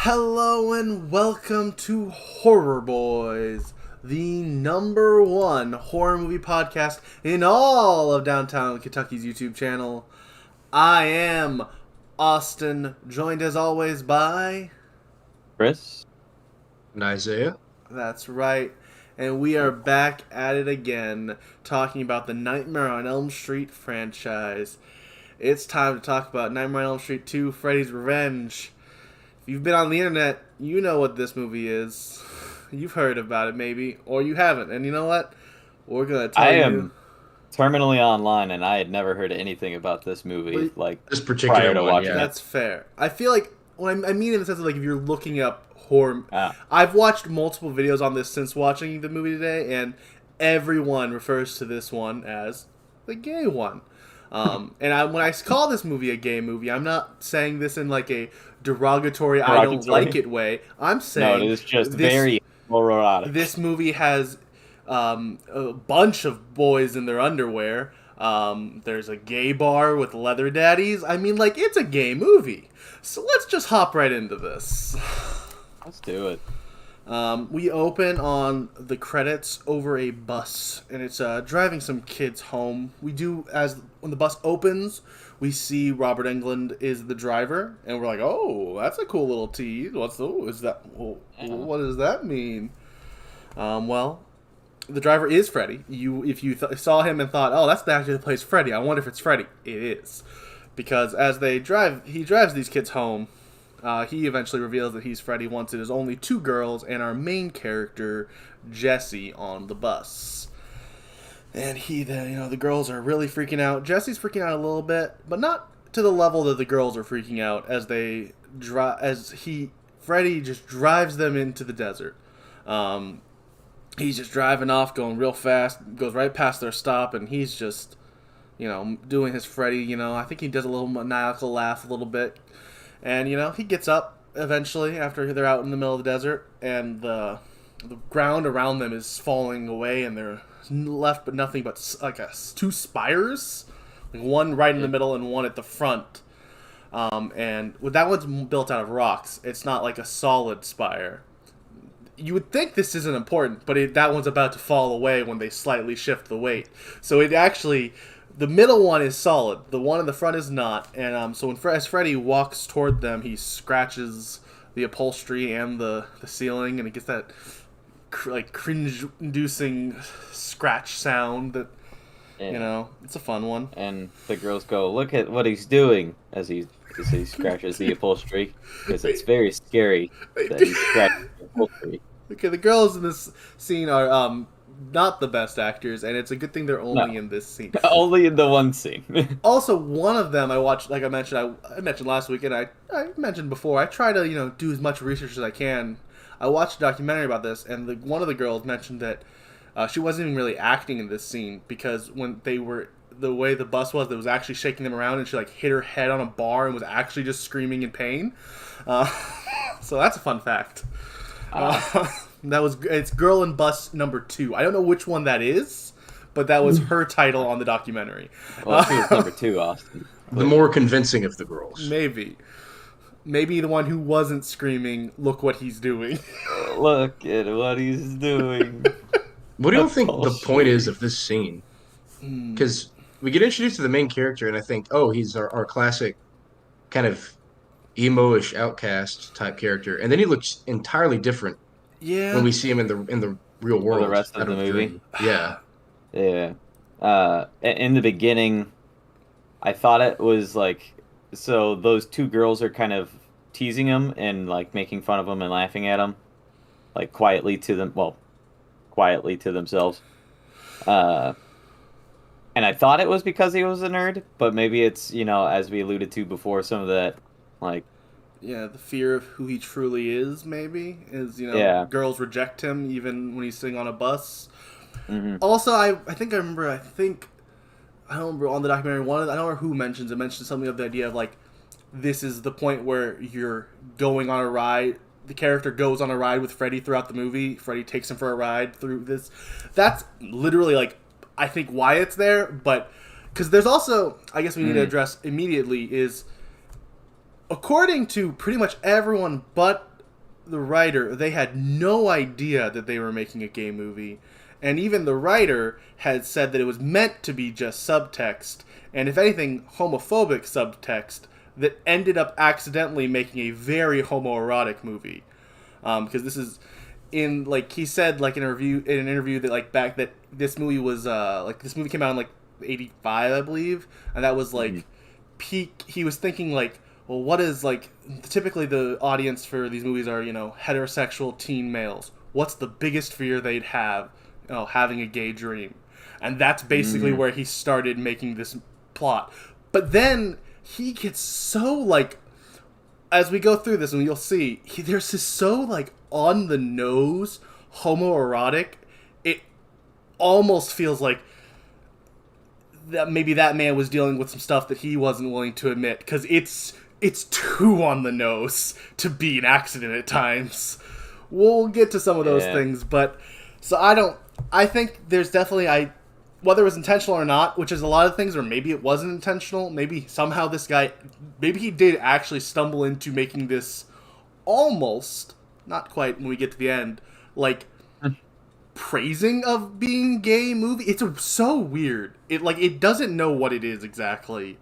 Hello and welcome to Horror Boys, the number one horror movie podcast in all of downtown Kentucky's YouTube channel. I am Austin, joined as always by Chris and Isaiah. That's right, and we are back at it again, talking about the Nightmare on Elm Street franchise. It's time to talk about Nightmare on Elm Street 2, Freddy's Revenge. If you've been on the internet, you know what this movie is. You've heard about it, maybe, or you haven't. And you know what? We're gonna tell you. I am terminally online, and I had never heard anything about this movie. This particular prior to one, watching yeah. That's fair. I feel like when I mean in the sense of like if you're looking up horror, I've watched multiple videos on this since watching the movie today, and everyone refers to this one as the gay one. And when I call this movie a gay movie, I'm not saying this in like a derogatory I don't like it way. I'm saying no, it is just very erotic. This movie has a bunch of boys in their underwear. There's a gay bar with leather daddies. I mean, like, it's a gay movie. So let's just hop right into this. Let's do it. We open on the credits over a bus, and it's driving some kids home. We do, as when the bus opens, we see Robert Englund is the driver, and we're like, oh, that's a cool little tease. What does that mean? Well, the driver is Freddy. If you saw him and thought, oh, that's the actor that plays Freddy, I wonder if it's Freddy. It is. Because as he drives these kids home. He eventually reveals that he's Freddy once it is only two girls and our main character, Jesse, on the bus. And the girls are really freaking out. Jesse's freaking out a little bit, but not to the level that the girls are freaking out as Freddy just drives them into the desert. He's just driving off, going real fast, goes right past their stop, and he's just, doing his Freddy, I think he does a little maniacal laugh a little bit. And, he gets up eventually after they're out in the middle of the desert, and the ground around them is falling away, and they're left but nothing but like two spires, like one right in the middle and one at the front. And that one's built out of rocks. It's not like a solid spire. You would think this isn't important, but that one's about to fall away when they slightly shift the weight. So it actually... The middle one is solid. The one in the front is not. And so as Freddy walks toward them, he scratches the upholstery and the ceiling, and he gets that cringe-inducing scratch sound that, it's a fun one. And the girls go, look at what he's doing as he scratches the upholstery, because it's very scary that he scratches the upholstery. Okay, the girls in this scene are... not the best actors, and it's a good thing they're only in this scene. Only in the one scene. Also, one of them I watched, like I mentioned, I mentioned last week, and I mentioned before, I try to, do as much research as I can. I watched a documentary about this, and one of the girls mentioned that she wasn't even really acting in this scene, because when the way the bus was, it was actually shaking them around, and she, hit her head on a bar and was actually just screaming in pain. So that's a fun fact. It's Girl in Bus number 2. I don't know which one that is, but that was her title on the documentary. Well, she was number 2, Austin. The more convincing of the girls. Maybe the one who wasn't screaming, look what he's doing. Look at what he's doing. What do you think the point is of this scene? Because we get introduced to the main character, and I think, oh, he's our classic kind of emo-ish outcast type character, and then he looks entirely different. Yeah. When we see him in the real world. For the rest of the movie. Yeah. Yeah. In the beginning, I thought it was so those two girls are kind of teasing him and making fun of him and laughing at him, quietly to themselves. And I thought it was because he was a nerd, but maybe it's, as we alluded to before, some of that, yeah, the fear of who he truly is, maybe, is, girls reject him even when he's sitting on a bus. Mm-hmm. Also, I don't remember on the documentary, I don't remember who mentions something of the idea of, this is the point where you're going on a ride, the character goes on a ride with Freddy throughout the movie, Freddy takes him for a ride through this. That's literally, I think why it's there, but, because there's also, I guess we need to address immediately is... According to pretty much everyone but the writer, they had no idea that they were making a gay movie. And even the writer had said that it was meant to be just subtext, and if anything, homophobic subtext, that ended up accidentally making a very homoerotic movie. Because this is in, like, he said, like, in an interview that, like, back that this movie was, like, this movie came out in, like, 85, I believe, and that was, like, peak. He was thinking, like, well, what is, like, typically the audience for these movies are, you know, heterosexual teen males. What's the biggest fear they'd have? You know, having a gay dream. And that's basically where he started making this plot. But then he gets so, like, as we go through this, and you'll see, there's this so, like, on the nose homoerotic, it almost feels like that maybe that man was dealing with some stuff that he wasn't willing to admit, because it's too on the nose to be an accident at times. We'll get to some of those things, but so I think there's definitely, whether it was intentional or not, which is a lot of things, or maybe it wasn't intentional, maybe somehow this guy, maybe he did actually stumble into making this almost, not quite when we get to the end, like, praising of being gay movie. It's so weird. It doesn't know what it is exactly.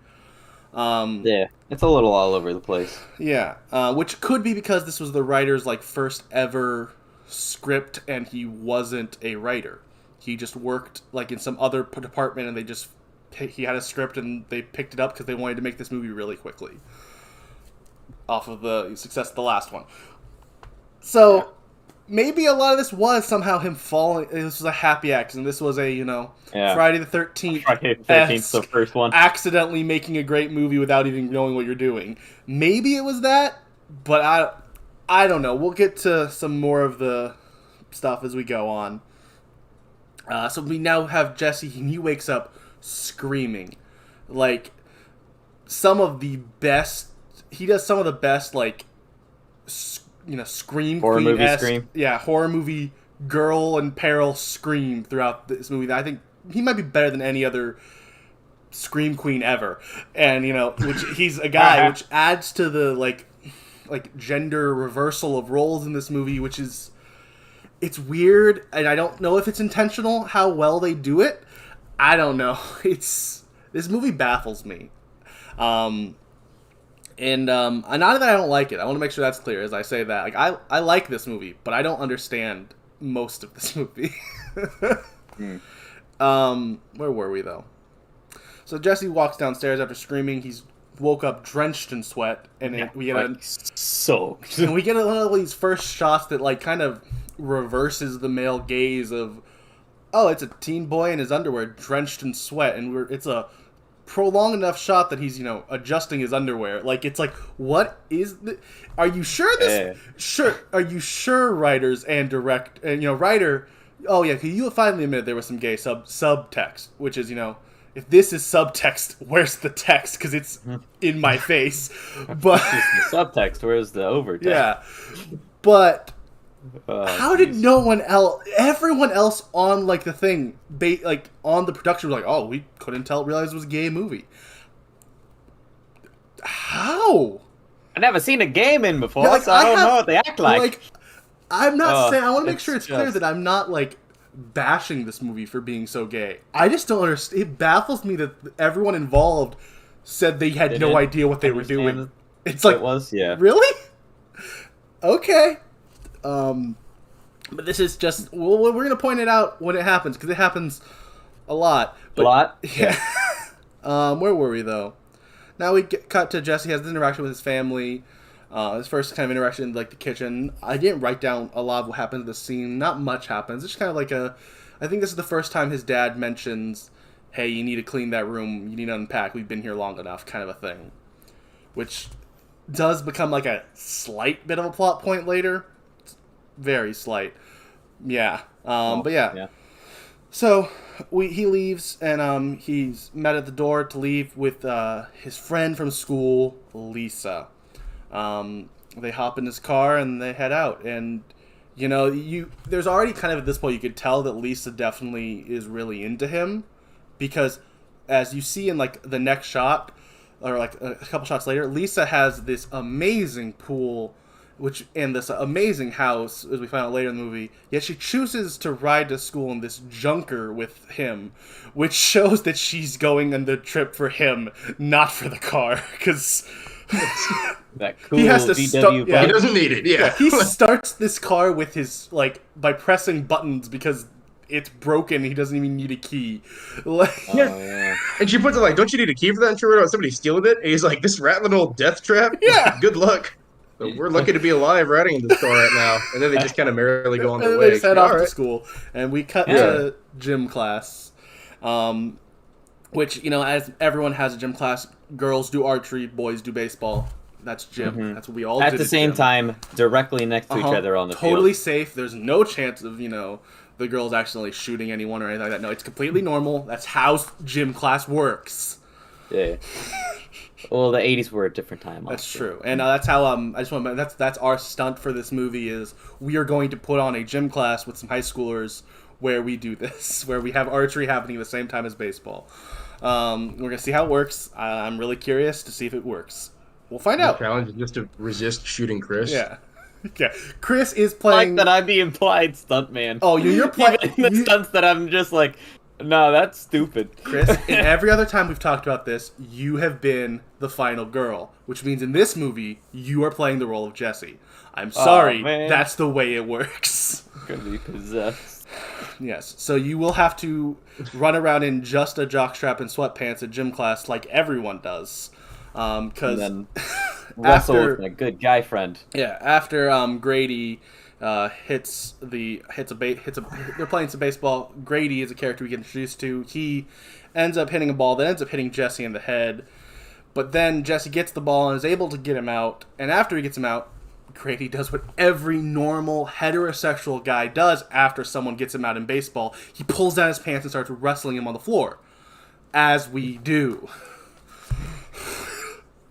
Yeah, it's a little all over the place. Yeah, which could be because this was the writer's, like, first ever script, and he wasn't a writer. He just worked, like, in some other department, and he had a script, and they picked it up because they wanted to make this movie really quickly off of the success of the last one. So maybe a lot of this was somehow him falling. This was a happy accident. This was a, you know, Friday the 13th. Friday the 13th, the first one. Accidentally making a great movie without even knowing what you're doing. Maybe it was that, but I don't know. We'll get to some more of the stuff as we go on. So we now have Jesse, and he wakes up screaming. Like, some of the best... He does some of the best, like, you know, Scream horror movie Queen-esque... scream. Yeah, horror movie girl in peril scream throughout this movie. I think he might be better than any other Scream Queen ever. And, you know, which he's a guy, which adds to the, like gender reversal of roles in this movie, which is, it's weird, and I don't know if it's intentional how well they do it. I don't know. This movie baffles me. And not that I don't like it. I want to make sure that's clear as I say that. Like, I like this movie, but I don't understand most of this movie. Where were we though? So Jesse walks downstairs after screaming. He's woke up drenched in sweat, and we get soaked. And we get one of these first shots that, like, kind of reverses the male gaze of, oh, it's a teen boy in his underwear drenched in sweat, and it's a prolonged enough shot that he's, you know, adjusting his underwear. Like, it's like, what is are you sure this are you sure, writers and you know, writer, oh yeah, you finally admitted there was some gay subtext, which is, you know, if this is subtext, where's the text? Because it's in my face. But it's the subtext. Where's the overtext? Yeah, but how did everyone else on, like, the thing, like, on the production was like, oh, we couldn't realize it was a gay movie. How? I've never seen a gay man before, Yeah, like, so I don't know what they act like. Like, I'm not saying, I want to make sure it's clear just... that I'm not, like, bashing this movie for being so gay. I just don't understand. It baffles me that everyone involved said they had no idea what they were doing. It's like, it was, yeah. Really? Okay. But this is just, well, we're going to point it out when it happens, because it happens a lot. A lot? Yeah. Where were we, though? Now we cut to Jesse has this interaction with his family. His first kind of interaction in, like, the kitchen. I didn't write down a lot of what happens in the scene. Not much happens. It's just kind of like I think this is the first time his dad mentions, hey, you need to clean that room. You need to unpack. We've been here long enough, kind of a thing. Which does become, like, a slight bit of a plot point later. It's very slight. Yeah. But yeah. So he leaves, and he's met at the door to leave with his friend from school, Lisa. They hop in his car and they head out, and, you know, there's already kind of at this point you could tell that Lisa definitely is really into him, because as you see in, like, the next shot, or, like, a couple shots later, Lisa has this amazing pool, which in this amazing house, as we find out later in the movie. Yet she chooses to ride to school in this junker with him, which shows that she's going on the trip for him, not for the car, because that cool he has to VW He doesn't need it. Yeah. he starts this car with his by pressing buttons because it's broken. He doesn't even need a key. Yeah. And she puts it like, "Don't you need a key for that?" And sure, somebody stealing it. And he's like, "This rattling old death trap. Yeah. Good luck. But we're lucky to be alive riding in this car right now." And then they just kind of merrily go on their And way. they just head off All to right. school, and we cut to gym class, which as everyone has a gym class, girls do archery, boys do baseball. That's gym. That's what we all At did the same gym. time, directly next to each other on the totally field. safe. There's no chance of the girls actually shooting anyone or anything like that. No, it's completely normal. That's how gym class works. Yeah. Well, the 80s were a different time. That's also. true, and that's how I just want to. That's our stunt for this movie is we are going to put on a gym class with some high schoolers where we do this, where we have archery happening at the same time as baseball. We're gonna see how it works. I'm really curious to see if it works. We'll find The out. challenge is just to resist shooting Chris. Yeah. Yeah. Chris is I playing. like that I'm the implied stuntman. Oh, you're playing. Even in the stunts that I'm just like, no, that's stupid. Chris, in every other time we've talked about this, you have been the final girl, which means in this movie, you are playing the role of Jesse. I'm sorry, man. that's the way it works. Gonna be possessed. Yes, so you will have to run around in just a jockstrap and sweatpants at gym class like everyone does. And Because then wrestle with my good guy friend. after Grady they're playing some baseball. Grady is a character we get introduced to. He ends up hitting a ball that ends up hitting Jesse in the head. But then Jesse gets the ball and is able to get him out. And after he gets him out, Grady does what every normal heterosexual guy does after someone gets him out in baseball. He pulls down his pants and starts wrestling him on the floor. As we do.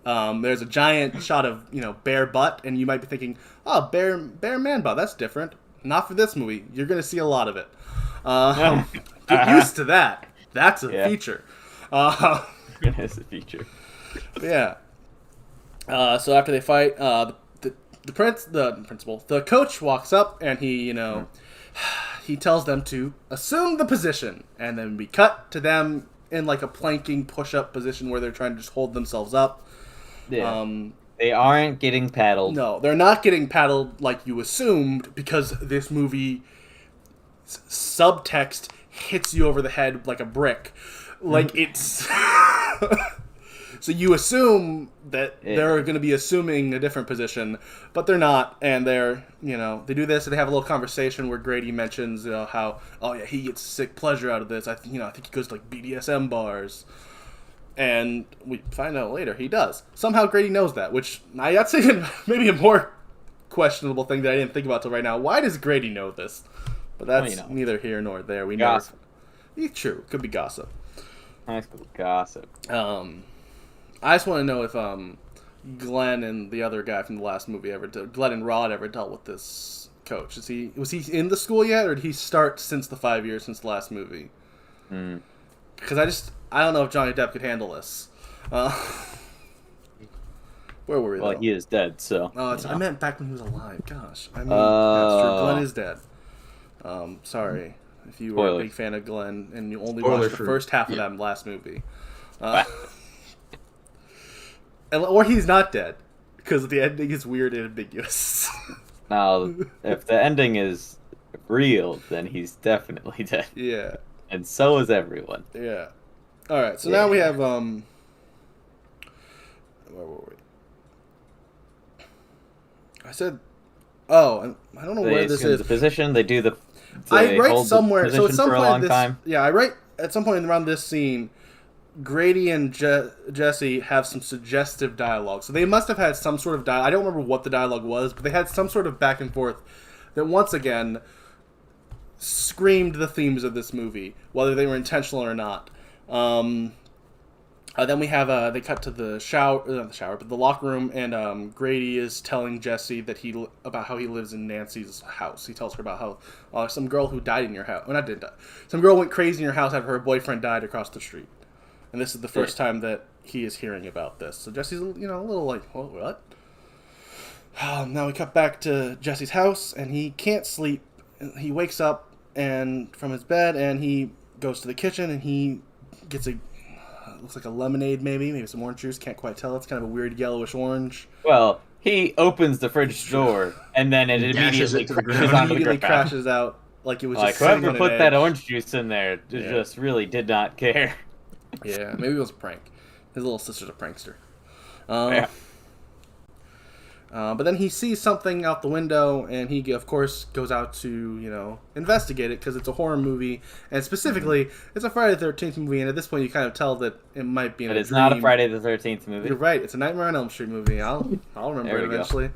There's a giant shot of bare butt, and you might be thinking, "Oh, bare man butt. That's different." Not for this movie. You're gonna see a lot of it. Get used to that. That's a feature. That's a feature. Yeah. So after they fight, the coach walks up and he he tells them to assume the position, and then we cut to them in like a planking push-up position where they're trying to just hold themselves up. Yeah. They aren't getting paddled. No, they're not getting paddled like you assumed because this movie subtext hits you over the head like a brick. Like it's so you assume that they're going to be assuming a different position, but they're not, and they're they do this and they have a little conversation where Grady mentions how he gets sick pleasure out of this. I think he goes to like BDSM bars. And we find out later he does. Somehow Grady knows that, which that's even maybe a more questionable thing that I didn't think about till right now. Why does Grady know this? But that's neither here nor there. We know. True, could be gossip. High school gossip. I just want to know if Glenn and the other guy from the last movie Glenn and Rod ever dealt with this coach. Was he in the school yet, or did he start since the 5 years since the last movie? Because I don't know if Johnny Depp could handle this. Where were we? Well, he is dead, so. I meant back when he was alive. Gosh, I mean, that's true. Glenn is dead. Sorry if you were a big fan of Glenn and you only watched the first half of that last movie. Or he's not dead because the ending is weird and ambiguous. Now, if the ending is real, then he's definitely dead. Yeah. And so is everyone. Yeah. All right. So now we have where were we? I said, I don't know where this is. The position they do the. I write somewhere. So at some for a point, long time. Yeah, I write at some point around this scene. Grady and Jesse have some suggestive dialogue. So they must have had some sort of dialogue. I don't remember what the dialogue was, but they had some sort of back and forth that once again screamed the themes of this movie, whether they were intentional or not. Then we have they cut to the the locker room, and Grady is telling Jesse that about how he lives in Nancy's house. He tells her about how some girl who died in your house. Well, not didn't die. Some girl went crazy in your house after her boyfriend died across the street. And this is the first time that he is hearing about this. So Jesse's, a little like, what? Now we cut back to Jesse's house, and he can't sleep. He wakes up from his bed, and he goes to the kitchen, and he gets looks like a lemonade, maybe some orange juice. Can't quite tell. It's kind of a weird yellowish orange. Well, he opens the fridge door, and then it immediately crashes out like it was like just sitting whoever on put an that edge. orange juice in there just really did not care. Yeah, maybe it was a prank. His little sister's a prankster. Yeah. But then he sees something out the window, and he, of course, goes out to, investigate it, because it's a horror movie, and specifically, it's a Friday the 13th movie, and at this point you kind of tell that it might be in a dream. It's not a Friday the 13th movie. You're right, it's a Nightmare on Elm Street movie. I'll remember it eventually.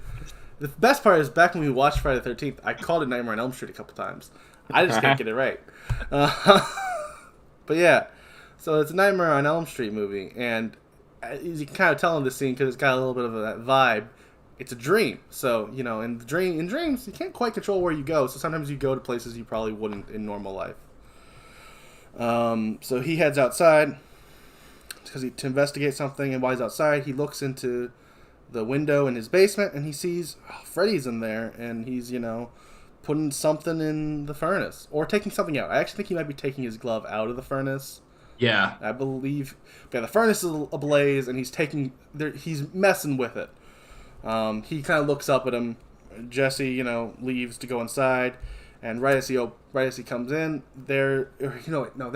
The best part is, back when we watched Friday the 13th, I called it Nightmare on Elm Street a couple times. I just can't get it right. But yeah, so it's a Nightmare on Elm Street movie, and you can kind of tell in this scene, because it's got a little bit of that vibe. It's a dream, so in dreams you can't quite control where you go. So sometimes you go to places you probably wouldn't in normal life. So he heads outside to investigate something, and while he's outside, he looks into the window in his basement, and he sees Freddy's in there, and he's putting something in the furnace or taking something out. I actually think he might be taking his glove out of the furnace. Yeah, I believe. Yeah, the furnace is ablaze, and he's messing with it. He kind of looks up at him. Jesse, leaves to go inside, and right as he comes in, then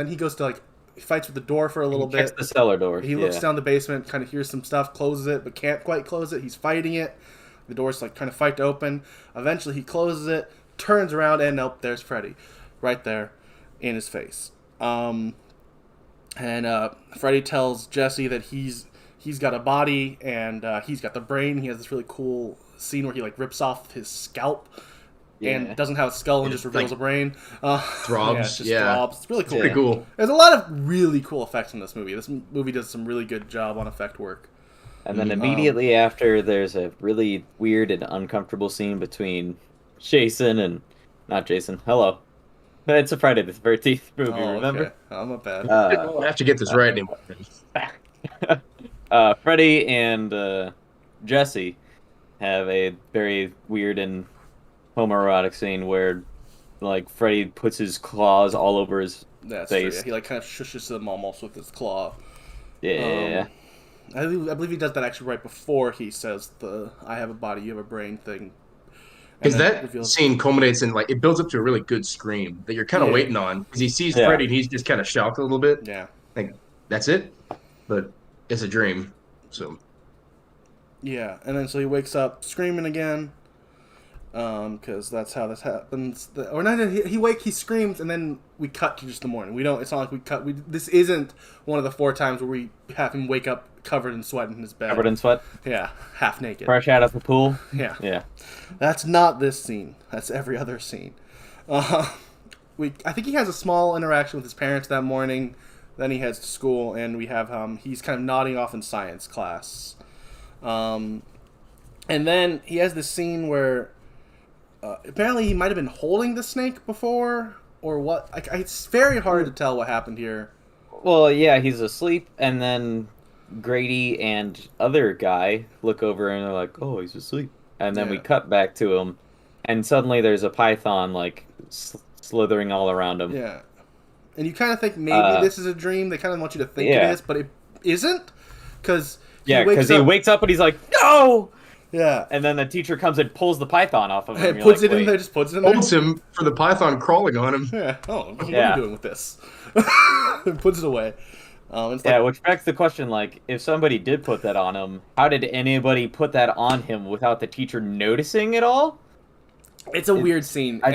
he goes to he fights with the door for a little bit. Checks the cellar door. He looks down the basement, kind of hears some stuff, closes it, but can't quite close it. He's fighting it. The door's trying to fight to open. Eventually, he closes it, turns around, and nope, there's Freddy, right there, in his face. And Freddy tells Jesse that he's got a body, and he's got the brain. He has this really cool scene where he rips off his scalp and doesn't have a skull and just reveals a brain. Throbs. Throbs. It's really cool. Pretty cool. There's a lot of really cool effects in this movie. This movie does some really good job on effect work. And then immediately after, there's a really weird and uncomfortable scene between Jason and... Not Jason. Hello. It's a Friday the 13th movie, remember? Okay. I'm not bad. I have to get this right anymore. Freddy and Jesse have a very weird and homoerotic scene where, Freddy puts his claws all over his face. True. Yeah. He kind of shushes them almost with his claw. Yeah. I believe he does that actually right before he says "I have a body, you have a brain" thing. Because that scene culminates in it builds up to a really good scream that you're kind of waiting on, because he sees Freddy and he's just kind of shocked a little bit. Yeah. That's it, but it's a dream. So. Yeah, and then so he wakes up screaming again, because that's how this happens. He screams, and then we cut to just the morning. It's not like we cut. This isn't one of the 4 times where we have him wake up covered in sweat in his bed. Covered in sweat? Yeah, half naked. Fresh out of the pool? Yeah. Yeah. That's not this scene. That's every other scene. I think he has a small interaction with his parents that morning. Then he heads to school, and we have he's kind of nodding off in science class. And then he has this scene where apparently he might have been holding the snake before, or what. It's very hard to tell what happened here. Well, yeah, he's asleep, and then Grady and other guy look over and they're like, "Oh, he's asleep." And then we cut back to him, and suddenly there's a python slithering all around him. Yeah, and you kind of think maybe this is a dream. They kind of want you to think it is, but it isn't, because he wakes up and he's like, "No!" Yeah, and then the teacher comes and pulls the python off of him. And puts it in there, just puts it in there. Holds him for the python crawling on him. Yeah. Oh, what are you doing with this? And puts it away. Which begs the question, if somebody did put that on him, how did anybody put that on him without the teacher noticing it all? It's a weird scene. I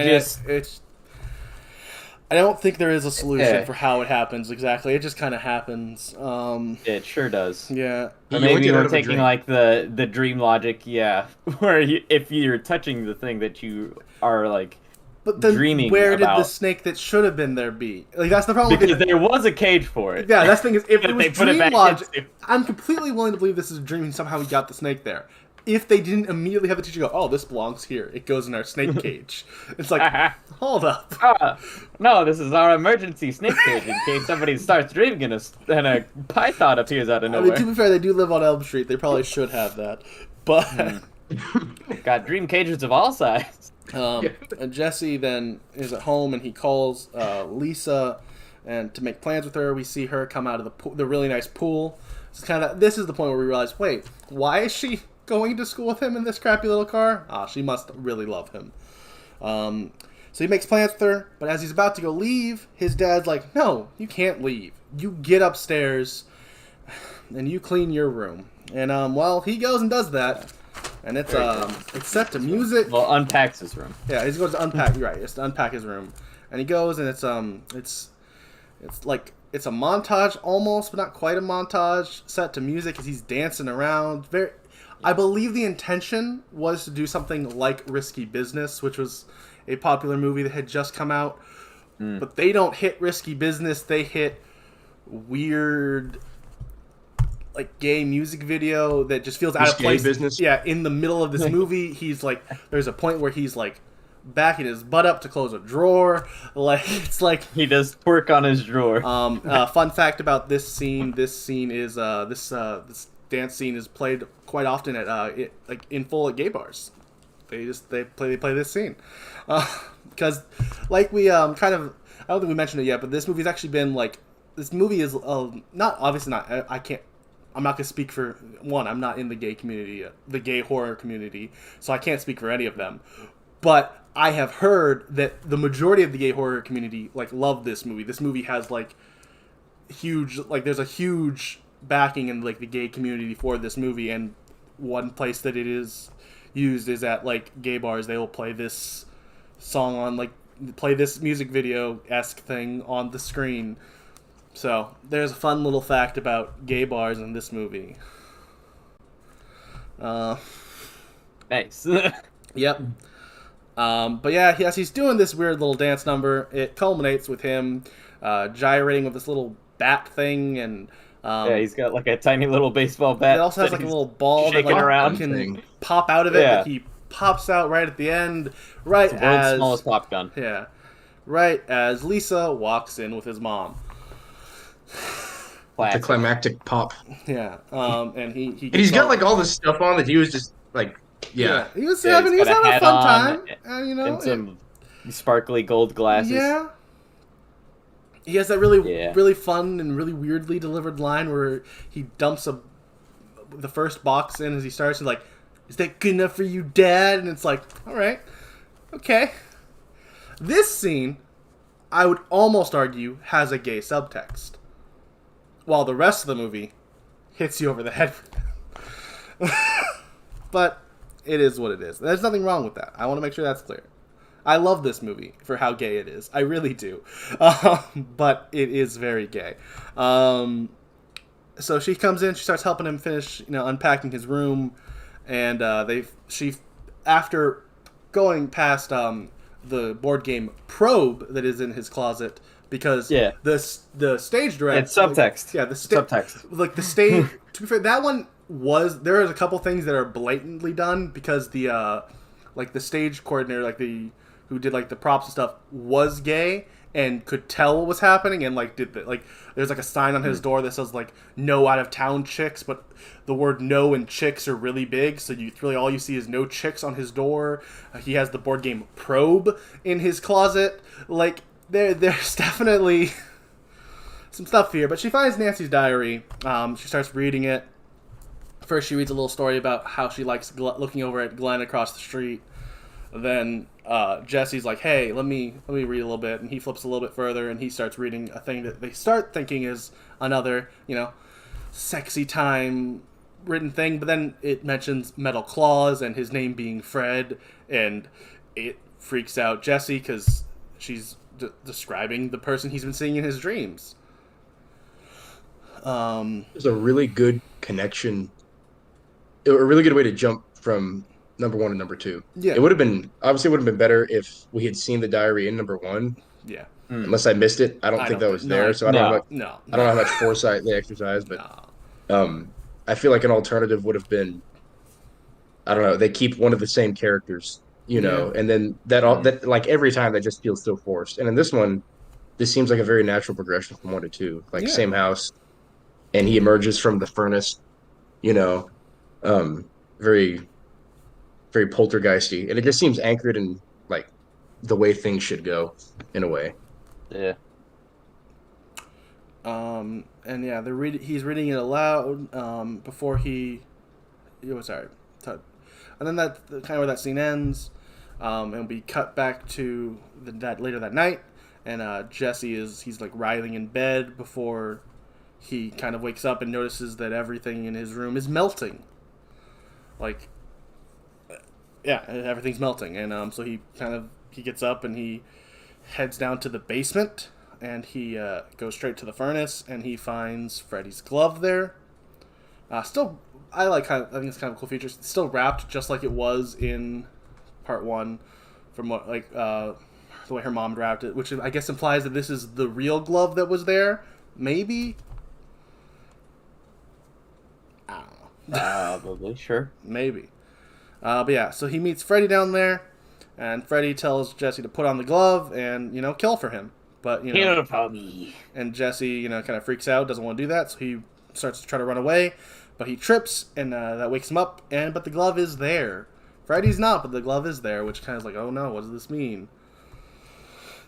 don't think there is a solution for how it happens exactly. It just kind of happens. It sure does. Yeah. Or maybe we're taking the dream logic, where if you're touching the thing that you are but then dreaming where about. Did the snake that should have been there be? That's the problem. Because there was a cage for it. Yeah, that's the thing is, if it was dream logic, into. I'm completely willing to believe this is a dream and somehow we got the snake there. If they didn't immediately have the teacher go, "Oh, this belongs here. It goes in our snake cage." It's like, hold up. No, this is our emergency snake cage in case somebody starts dreaming and a python appears out of nowhere. To be fair, they do live on Elm Street. They probably should have that. But Got dream cages of all sizes. And Jesse then is at home and he calls Lisa and to make plans with her. We see her come out of the really nice pool. This is the point where we realize, wait, why is she going to school with him in this crappy little car? She must really love him. So he makes plans with her, but as he's about to go leave, his dad's like, no, you can't leave. You get upstairs and you clean your room. And he goes and does that. And it's set to music. Well, unpacks his room. Yeah, he's going to unpack. Right, he has to unpack his room, and he goes, and it's a montage almost, but not quite a montage. Set to music as he's dancing around. I believe the intention was to do something like Risky Business, which was a popular movie that had just come out, but they don't hit Risky Business. They hit weird, like, gay music video that just feels out of place. Business. Yeah, in the middle of this movie, he's like, there's a point where he's like backing his butt up to close a drawer. Like, it's like he does twerk on his drawer. Fun fact about this scene: this dance scene is played quite often at in full at gay bars. They play this scene because like we I don't think we mentioned it yet, but this movie's actually been like. This movie is not obviously not. I'm not gonna speak for one. I'm not in the gay community, the gay horror community, so I can't speak for any of them. But I have heard that the majority of the gay horror community like love this movie. This movie has like huge, like there's a huge backing in like the gay community for this movie, and one place that it is used is at like gay bars. They will play this song on play this music video-esque thing on the screen. So, there's a fun little fact about gay bars in this movie. Nice. Yep. But yeah, as he's doing this weird little dance number, it culminates with him gyrating with this little bat thing, and he's got like a tiny little baseball bat. It also has like a little ball that can pop out of it, but he pops out right at the end, right it's the as world's smallest pop gun. Yeah, right as Lisa walks in with his mom. The climactic pop. Yeah, and he's got like all this stuff on that he was just like, he was having a fun time, and and some sparkly gold glasses. Yeah, he has that really fun and really weirdly delivered line where he dumps the first box in as he starts, and like, is that good enough for you, Dad? And it's like, all right, okay. This scene, I would almost argue, has a gay subtext, while the rest of the movie hits you over the head. But it is what it is. There's nothing wrong with that. I want to make sure that's clear. I love this movie for how gay it is. I really do. But it is very gay. So she comes in, she starts helping him finish, unpacking his room, and after going past the board game Probe that is in his closet, because the stage director, it's subtext. The subtext. Like the stage. To be fair, that one there is a couple things that are blatantly done because the stage coordinator, who did like the props and stuff, was gay and could tell what was happening, and there's like a sign on his door that says like no out of town chicks, but the word no and chicks are really big, so all you see is no chicks on his door. He has the board game Probe in his closet. Like there's definitely some stuff here, but she finds Nancy's diary. She starts reading it. First, she reads a little story about how she likes looking over at Glenn across the street. Then Jesse's like, "Hey, let me read a little bit," and he flips a little bit further, and he starts reading a thing that they start thinking is another, sexy time written thing. But then it mentions metal claws and his name being Fred, and it freaks out Jesse because she's describing the person he's been seeing in his dreams. There's a really good connection, a really good way to jump from number one to number two. Yeah, it would have been better if we had seen the diary in number one. Yeah, unless I missed it. I don't think that was there, so I don't know how much foresight they exercised. But I feel like an alternative would have been, I don't know, they keep one of the same characters, and then that like every time that just feels so forced. And in this one, this seems like a very natural progression from 1 to 2, same house, and he emerges from the furnace, very very poltergeisty, and it just seems anchored in like the way things should go, in a way. Yeah. And yeah, he's reading it aloud before he. Sorry. And then that kind of where that scene ends, and we cut back to that later that night, and Jesse he's like writhing in bed before he kind of wakes up and notices that everything in his room is melting. Like, yeah, everything's melting, and so he gets up and he heads down to the basement, and he goes straight to the furnace, and he finds Freddy's glove there. Still, I think it's kind of a cool feature. It's still wrapped just like it was in part 1, from what the way her mom wrapped it, which I guess implies that this is the real glove that was there. Maybe. I don't know. Probably, sure. Maybe. But yeah, so he meets Freddy down there, and Freddy tells Jesse to put on the glove and, kill for him. But, Kill for me. And Jesse, kind of freaks out, doesn't want to do that, so he starts to try to run away, but he trips, and that wakes him up, but the glove is there. Freddy's not, but the glove is there, which kind of is like, oh no, what does this mean?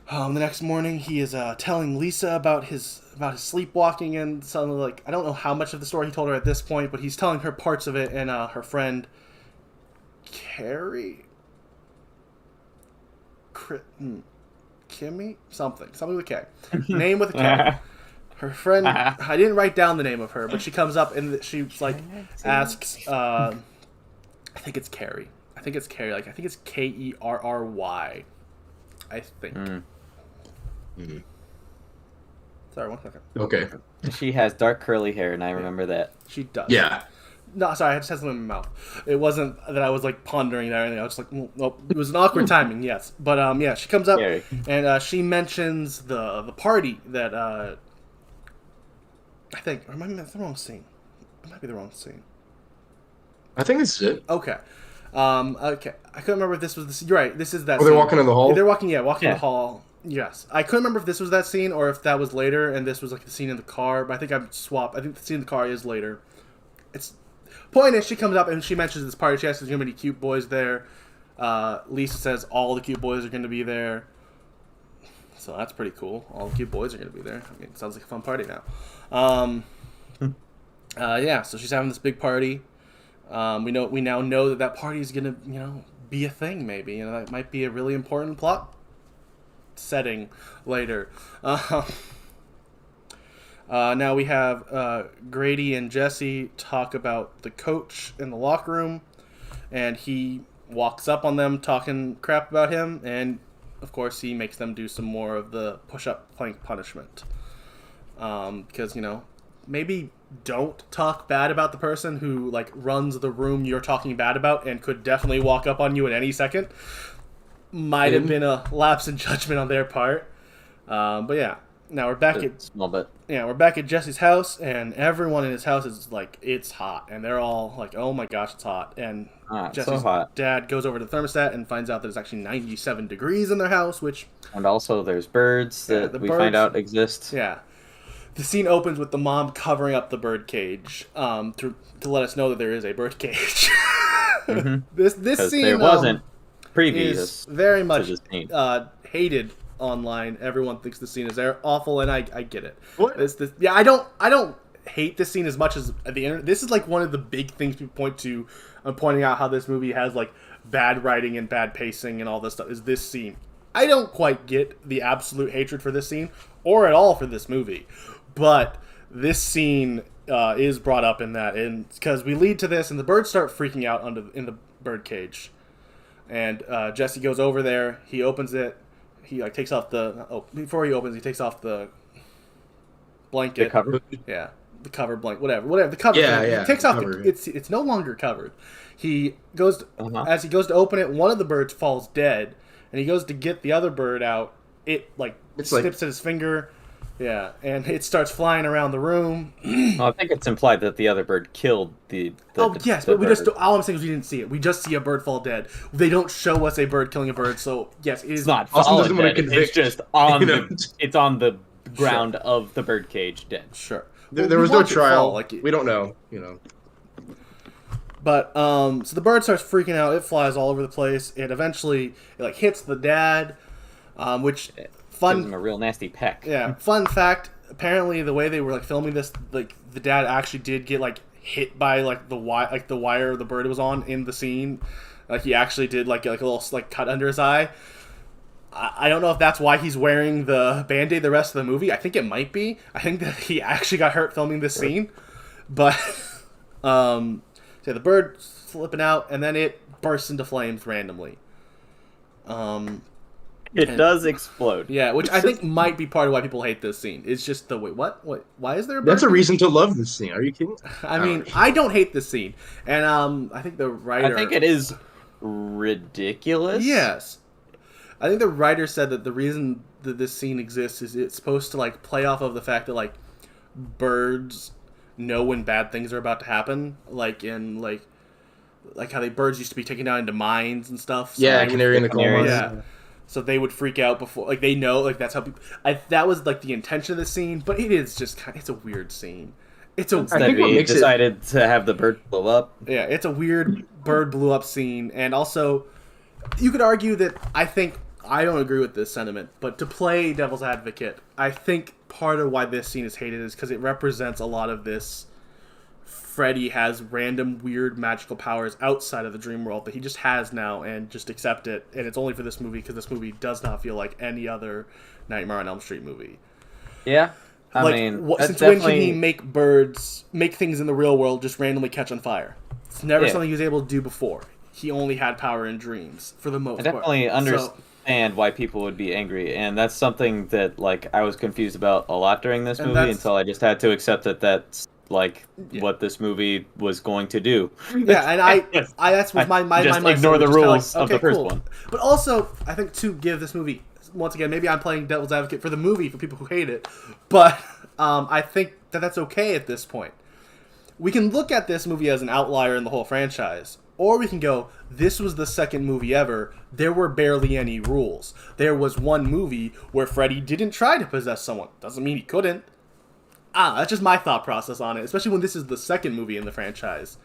The next morning, he is telling Lisa about his sleepwalking, and suddenly, like, I don't know how much of the story he told her at this point, but he's telling her parts of it, and her friend Carrie? Kimmy? Something with a K. Name with a K. Her friend, I didn't write down the name of her, but she comes up and she like asks, I think it's Carrie. Like, I think it's Kerry. I think. Sorry, 1 second. Okay. She has dark curly hair, and I remember that. She does. Yeah. No, sorry, I just had something in my mouth. It wasn't that I was like pondering that or anything. I was just like, nope. It was an awkward timing, yes. But yeah, she comes up and she mentions the party that I think. Or am I the wrong scene? It might be the wrong scene. I think this is it. Okay. Okay. I couldn't remember if this was you're right. This is that. Oh, they're walking in the hall. They're walking in the hall. Yes. I couldn't remember if this was that scene or if that was later and this was like the scene in the car. But I think I've swapped. I think the scene in the car is later. Point is, she comes up and she mentions this party. She asks there's going to be cute boys there. Lisa says all the cute boys are going to be there. So that's pretty cool. All the cute boys are going to be there. I mean, it sounds like a fun party now. Yeah, so she's having this big party. We now know that party is going to, be a thing maybe. That might be a really important plot setting later. Now we have Grady and Jesse talk about the coach in the locker room, and he walks up on them talking crap about him, and of course he makes them do some more of the push-up plank punishment. Because, maybe don't talk bad about the person who like runs the room you're talking bad about and could definitely walk up on you at any second. Might have been a lapse in judgment on their part. But yeah. Now we're back we're back at Jesse's house, and everyone in his house is like, it's hot, and they're all like, oh my gosh, it's hot. And Jesse's dad goes over to the thermostat and finds out that it's actually 97 degrees in their house, and also there's birds that we find out exist. Yeah, the scene opens with the mom covering up the bird cage to let us know that there is a bird cage. This scene there wasn't previous is very much hated online. Everyone thinks the scene is awful, and I get it. What? Yeah, I don't hate this scene as much as the internet. This is like one of the big things people point to on pointing out how this movie has like bad writing and bad pacing and all this stuff. Is this scene? I don't quite get the absolute hatred for this scene or at all for this movie, but this scene is brought up in that, and because we lead to this, and the birds start freaking out in the bird cage, and Jesse goes over there. He opens it. He like takes off before he opens, he takes off the blanket. The cover? Yeah, the cover blanket, whatever. The cover. Yeah. He takes off it's no longer covered. He goes as he goes to open it. One of the birds falls dead, and he goes to get the other bird out. It snips at his finger. Yeah, and it starts flying around the room. Well, I think it's implied that the other bird killed the yes, but we just all I'm saying is we didn't see it. We just see a bird fall dead. They don't show us a bird killing a bird, so yes, it is not fallen dead. It's just on it's on the ground of the bird cage dead. Sure. There was no trial. We don't know, But so the bird starts freaking out. It flies all over the place. It eventually hits the dad, which Gives him a real nasty peck. Yeah, fun fact. Apparently, the way they were filming this, the dad actually did get hit by the wire the bird was on in the scene. He actually did a little cut under his eye. I don't know if that's why he's wearing the Band-Aid the rest of the movie. I think it might be. I think that he actually got hurt filming this scene. But so the bird flipping out, and then it bursts into flames randomly. It does explode. Yeah, which I think might be part of why people hate this scene. It's just wait, what? Why is there a bird? That's a reason to love this scene. Are you kidding? I mean, I don't hate this scene. And I think the writer... I think it is ridiculous. Yes. I think the writer said that the reason that this scene exists is it's supposed to play off of the fact that birds know when bad things are about to happen. In how birds used to be taken down into mines and stuff. So yeah, canary in the coal mine. Yeah. So they would freak out before, they know, that's how people. That was the intention of the scene, but it is just it's a weird scene. It's a. I think we decided to have the bird blow up. Yeah, it's a weird bird blew up scene, and also, you could argue that I don't agree with this sentiment, but to play devil's advocate, I think part of why this scene is hated is because it represents a lot of this. Freddy has random, weird, magical powers outside of the dream world that he just has now, and just accept it. And it's only for this movie because this movie does not feel like any other Nightmare on Elm Street movie. Yeah, I mean, since when can he make things in the real world just randomly catch on fire? It's never something he was able to do before. He only had power in dreams for the most part. I definitely understand why people would be angry, and that's something that I was confused about a lot during this movie until I just had to accept that that's what this movie was going to do. Yeah, and that's what my just ignore the rules of the first one. But also, I think to give this movie, once again, maybe I'm playing devil's advocate for the movie for people who hate it, but I think that that's okay at this point. We can look at this movie as an outlier in the whole franchise, or we can go, this was the second movie ever. There were barely any rules. There was one movie where Freddy didn't try to possess someone. Doesn't mean he couldn't. That's just my thought process on it, especially when this is the second movie in the franchise.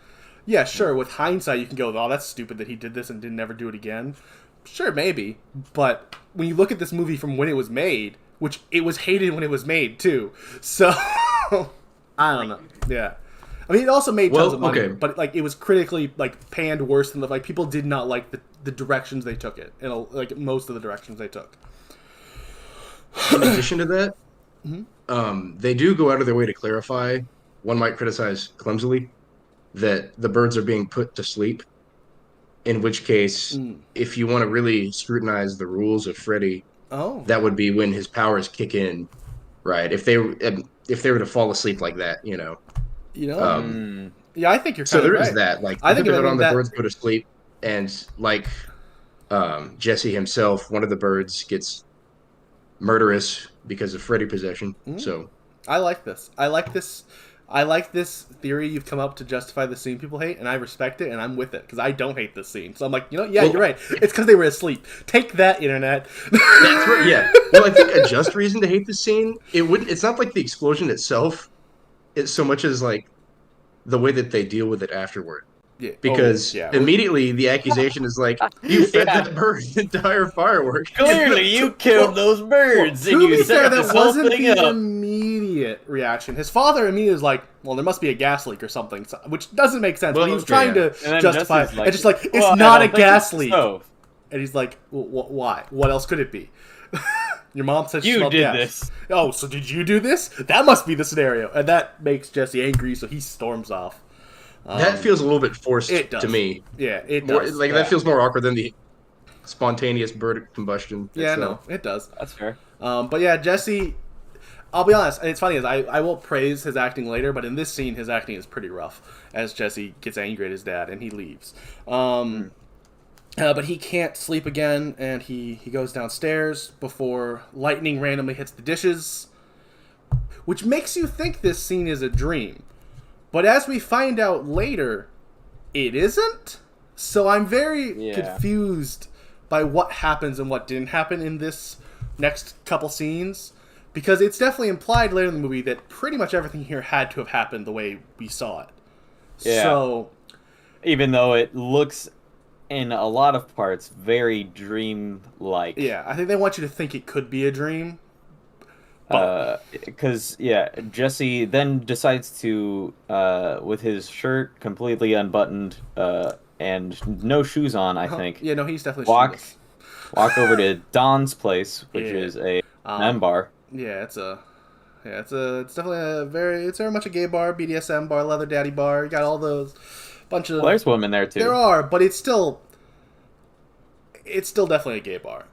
Yeah, sure, with hindsight, you can go, oh, that's stupid that he did this and didn't ever do it again. Sure, maybe. But when you look at this movie from when it was made, which it was hated when it was made, too. So, I don't know. Yeah. I mean, it also made tons of money, but it was critically panned worse than people did not like the directions they took it, most of the directions they took. In addition to that, Mm-hmm. They do go out of their way to clarify, one might criticize clumsily, that the birds are being put to sleep. In which case, if you want to really scrutinize the rules of Freddy, that would be when his powers kick in, right? If they were to fall asleep like that, yeah, I think you're. So there right. is that. I think about on the birds go to sleep, and Jesse himself, one of the birds gets murderous because of Freddy possession. So I like this. I like this theory you've come up to justify the scene people hate, and I respect it, and I'm with it because I don't hate this scene. So I'm like, you're right. It's because they were asleep. Take that, internet. That's right. Yeah. Well, I think a just reason to hate the scene, it's not the explosion itself. It's so much as the way that they deal with it afterward. Yeah. Because immediately the accusation is you fed that bird the entire firework. Clearly, you killed those birds, and you set this that whole wasn't thing the up. immediate reaction. His father immediately was like, "Well, there must be a gas leak or something," which doesn't make sense. But he was trying to justify it. And just it's not a gas leak. And he's like, well, "Why? What else could it be?" Your mom said you did gas. this. Oh, so did you do this? That must be the scenario, and that makes Jesse angry, so he storms off. That feels a little bit forced to me. Yeah, it does. That feels more awkward than the spontaneous bird combustion. Yeah, no, it does. That's fair. But yeah, Jesse, I'll be honest, and it's funny, I will praise his acting later, but in this scene, his acting is pretty rough, as Jesse gets angry at his dad, and he leaves. But he can't sleep again, and he goes downstairs before lightning randomly hits the dishes, which makes you think this scene is a dream. But as we find out later, it isn't. So I'm very confused by what happens and what didn't happen in this next couple scenes. Because it's definitely implied later in the movie that pretty much everything here had to have happened the way we saw it. Yeah. So even though it looks in a lot of parts very dream-like. Yeah, I think they want you to think it could be a dream. Because Jesse then decides to, with his shirt completely unbuttoned and no shoes on, I think. Yeah, no, he's definitely shoeless. Walk over to Don's place, which is a M bar. Yeah, it's definitely it's very much a gay bar, BDSM bar, leather daddy bar. You got all those bunch of. Well, there's women there too. There are, but it's still definitely a gay bar.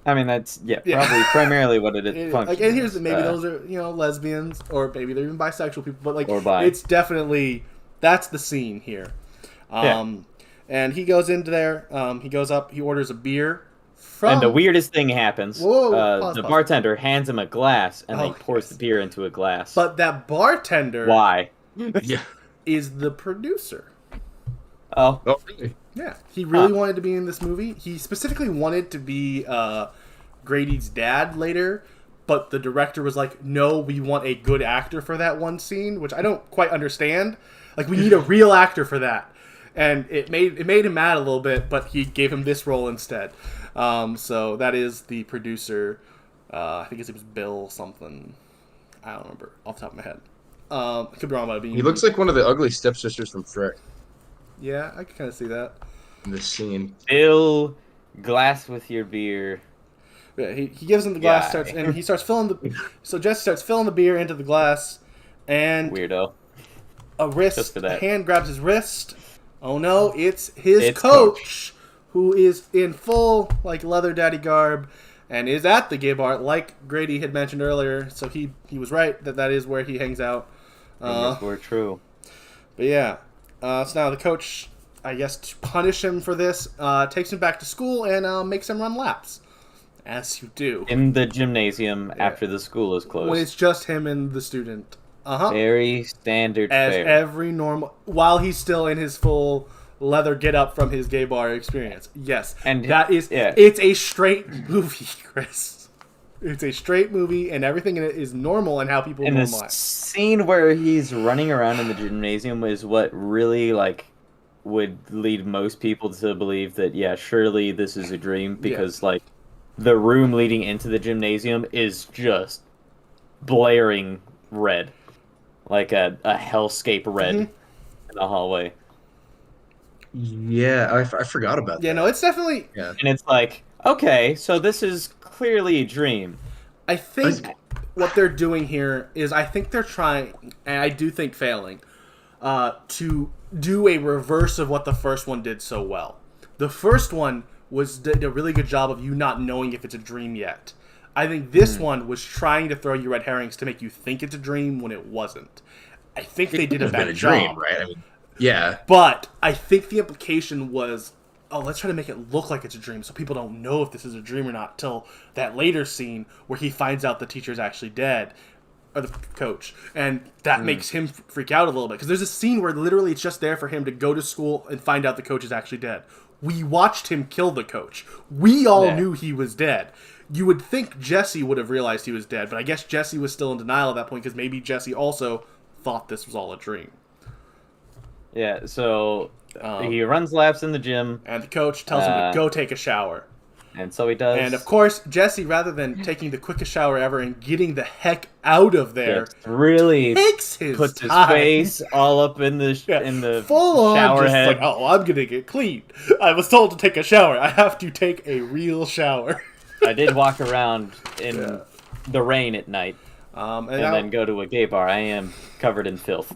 I mean, that's probably primarily what it is. Like, and here's maybe those are lesbians, or maybe they're even bisexual people, but like it's definitely that's the scene here. And he goes into there. He goes up. He orders a beer. And the weirdest thing happens. Pause. Bartender hands him a glass, and he pours the beer into a glass. But that bartender, why? is the producer. Oh, really? Yeah, he really wanted to be in this movie. He specifically wanted to be Grady's dad later, but the director was like, "No, we want a good actor for that one scene," which I don't quite understand. Like, we need a real actor for that, and it made him mad a little bit. But he gave him this role instead. So that is the producer. I think his name is Bill something. I don't remember off the top of my head. I could be wrong about it being. He looks like one of the ugly stepsisters from Shrek. Yeah, I can kind of see that. In this scene. Fill glass with your beer. Yeah, he gives him the glass, and he starts filling the. So Jesse starts filling the beer into the glass, and weirdo. A hand grabs his wrist. Oh no! It's his coach, who is in full like leather daddy garb, and is at the gay bar, like Grady had mentioned earlier. So he was right that is where he hangs out. That's were true. But yeah. So now the coach, I guess to punish him for this, takes him back to school and makes him run laps. As you do. In the gymnasium after the school is closed. When it's just him and the student. Very standard As fare. every normal... While he's still in his full leather get-up from his gay bar experience. Yes. And that is... Yeah. It's a straight movie, Chris. It's a straight movie, and everything in it is normal and how people normalize. The scene where he's running around in the gymnasium is what really, would lead most people to believe that, surely this is a dream, because, the room leading into the gymnasium is just blaring red. Like a hellscape red in the hallway. Yeah, I forgot about that. Yeah, no, it's definitely... Yeah. And it's like, okay, so this is clearly a dream. I think what they're doing here is I think they're trying, and I do think failing, to do a reverse of what the first one did so well. The first one did a really good job of you not knowing if it's a dream yet. I think this one was trying to throw you red herrings to make you think it's a dream when it wasn't. I think they did a bad job. Dream, right? I mean, yeah. But I think the implication was, let's try to make it look like it's a dream so people don't know if this is a dream or not till that later scene where he finds out the teacher's actually dead, or the coach, and that makes him freak out a little bit. Because there's a scene where literally it's just there for him to go to school and find out the coach is actually dead. We watched him kill the coach. We all knew he was dead. You would think Jesse would have realized he was dead, but I guess Jesse was still in denial at that point because maybe Jesse also thought this was all a dream. Yeah, so he runs laps in the gym. And the coach tells him to go take a shower. And so he does. And of course, Jesse, rather than taking the quickest shower ever and getting the heck out of there, really puts his face all up in the full shower on, head. Like, I'm gonna get clean. I was told to take a shower. I have to take a real shower. I did walk around in the rain at night, and then go to a gay bar. I am covered in filth.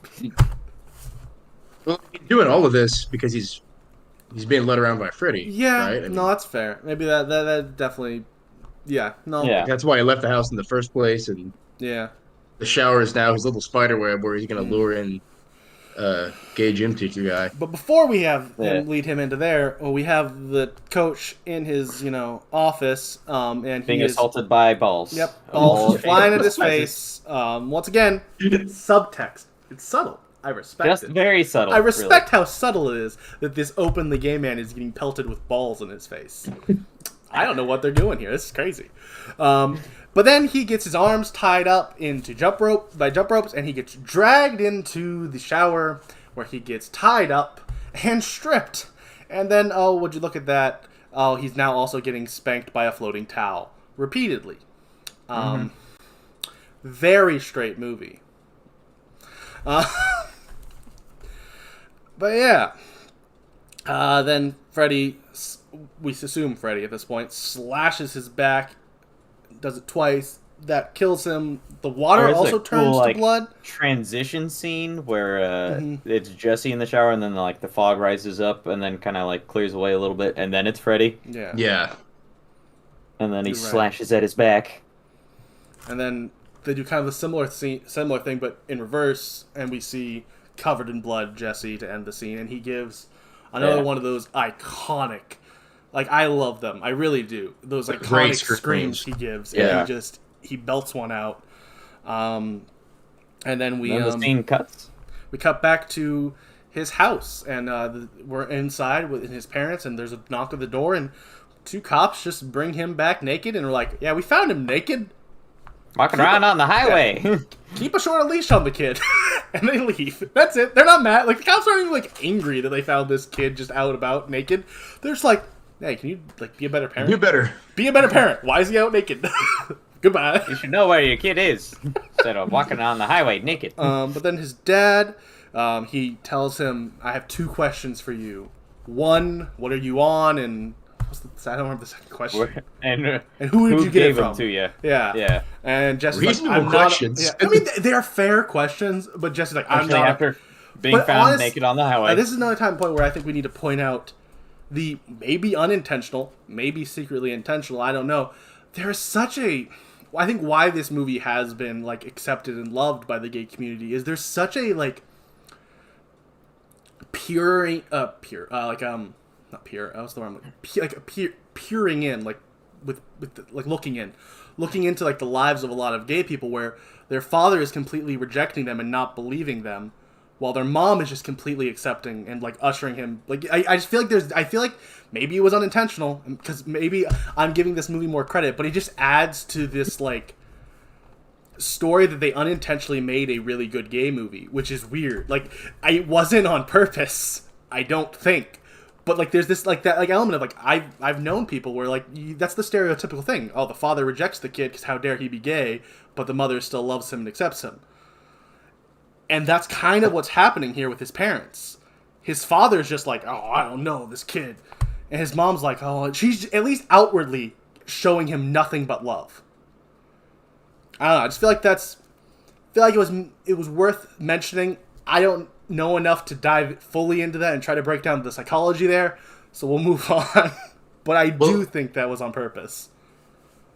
Well, he's doing all of this because he's being led around by Freddy. Yeah, right? I mean, no, that's fair. Maybe that definitely. Yeah, no. Yeah. That's why he left the house in the first place, and the shower is now his little spider web where he's going to lure in gay gym teacher guy. But before we have him lead him into there, we have the coach in his office, and being assaulted by balls. Yep, balls flying at his face. Once again, subtext. It's subtle. I respect it. Very subtle. I respect how subtle it is that this openly gay man is getting pelted with balls in his face. I don't know what they're doing here. This is crazy. But then he gets his arms tied up into jump ropes, and he gets dragged into the shower where he gets tied up and stripped. And then, oh, would you look at that? Oh, he's now also getting spanked by a floating towel repeatedly. Very straight movie. But yeah. Then Freddy, we assume Freddy at this point, slashes his back, does it twice. That kills him. The water also turns to blood. Transition scene where it's Jesse in the shower, and then the fog rises up, and then kind of clears away a little bit, and then it's Freddy. Yeah. Yeah. And then he slashes at his back. And then they do kind of a similar thing, but in reverse, and we see covered in blood Jesse to end the scene, and he gives another one of those iconic. I love them. I really do. Those iconic screams he gives. Yeah. And he belts one out. And then the scene cuts. We cut back to his house, and we're inside with his parents, and there's a knock at the door, and 2 cops just bring him back naked, and we're like, yeah, we found him naked. Walking around on the highway. Yeah. Keep a short leash on the kid. And they leave. That's it. They're not mad. The cops aren't even angry that they found this kid just out and about naked. They're just hey, can you be a better parent? Be a better parent. Why is he out naked? Goodbye. You should know where your kid is instead of walking on the highway naked. But then his dad, he tells him, I have 2 questions for you. 1, what are you on? And I don't remember the second question. And who did you get it from? Them to you? Yeah. And Jesse's reasonable questions. I mean, they are fair questions, but Jesse's I'm not. After being found naked on the highway. This is another point where I think we need to point out the maybe unintentional, maybe secretly intentional, I don't know. There is such a... I think why this movie has been accepted and loved by the gay community is there's such a puring in looking into the lives of a lot of gay people where their father is completely rejecting them and not believing them, while their mom is just completely accepting and ushering him. I just feel I feel like maybe it was unintentional, because maybe I'm giving this movie more credit, but it just adds to this story that they unintentionally made a really good gay movie, which is weird. It wasn't on purpose, I don't think. But there's this that element of I've known people where that's the stereotypical thing. Oh, the father rejects the kid because how dare he be gay, but the mother still loves him and accepts him. And that's kind of what's happening here with his parents. His father's just oh, I don't know, this kid. And his mom's oh, she's at least outwardly showing him nothing but love. I don't know, I just feel like it was worth mentioning. I don't know enough to dive fully into that and try to break down the psychology there, so we'll move on. But I do think that was on purpose.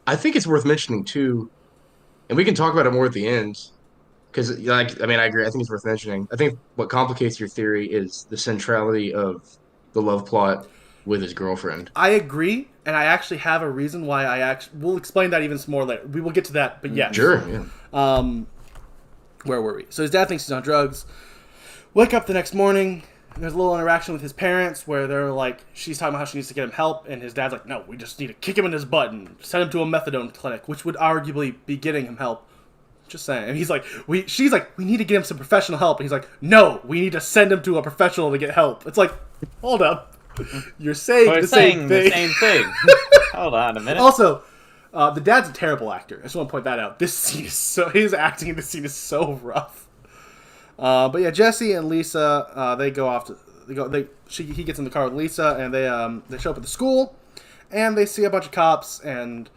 I think it's worth mentioning too, and we can talk about it more at the end. Because, I agree. I think it's worth mentioning. I think what complicates your theory is the centrality of the love plot with his girlfriend. I agree, and I actually have a reason why we'll explain that even some more later. We will get to that, but yes. Sure, yeah. Where were we? So his dad thinks he's on drugs. Wake up the next morning. There's a little interaction with his parents where they're she's talking about how she needs to get him help, and his dad's no, we just need to kick him in his butt and send him to a methadone clinic, which would arguably be getting him help. Just saying. And he's she's we need to get him some professional help. And he's no, we need to send him to a professional to get help. It's hold up. You're saying the same thing. Hold on a minute. Also, the dad's a terrible actor. I just want to point that out. This scene is his acting in this scene is so rough. But yeah, Jesse and Lisa, they go off he gets in the car with Lisa, and they show up at the school, and they see a bunch of cops, and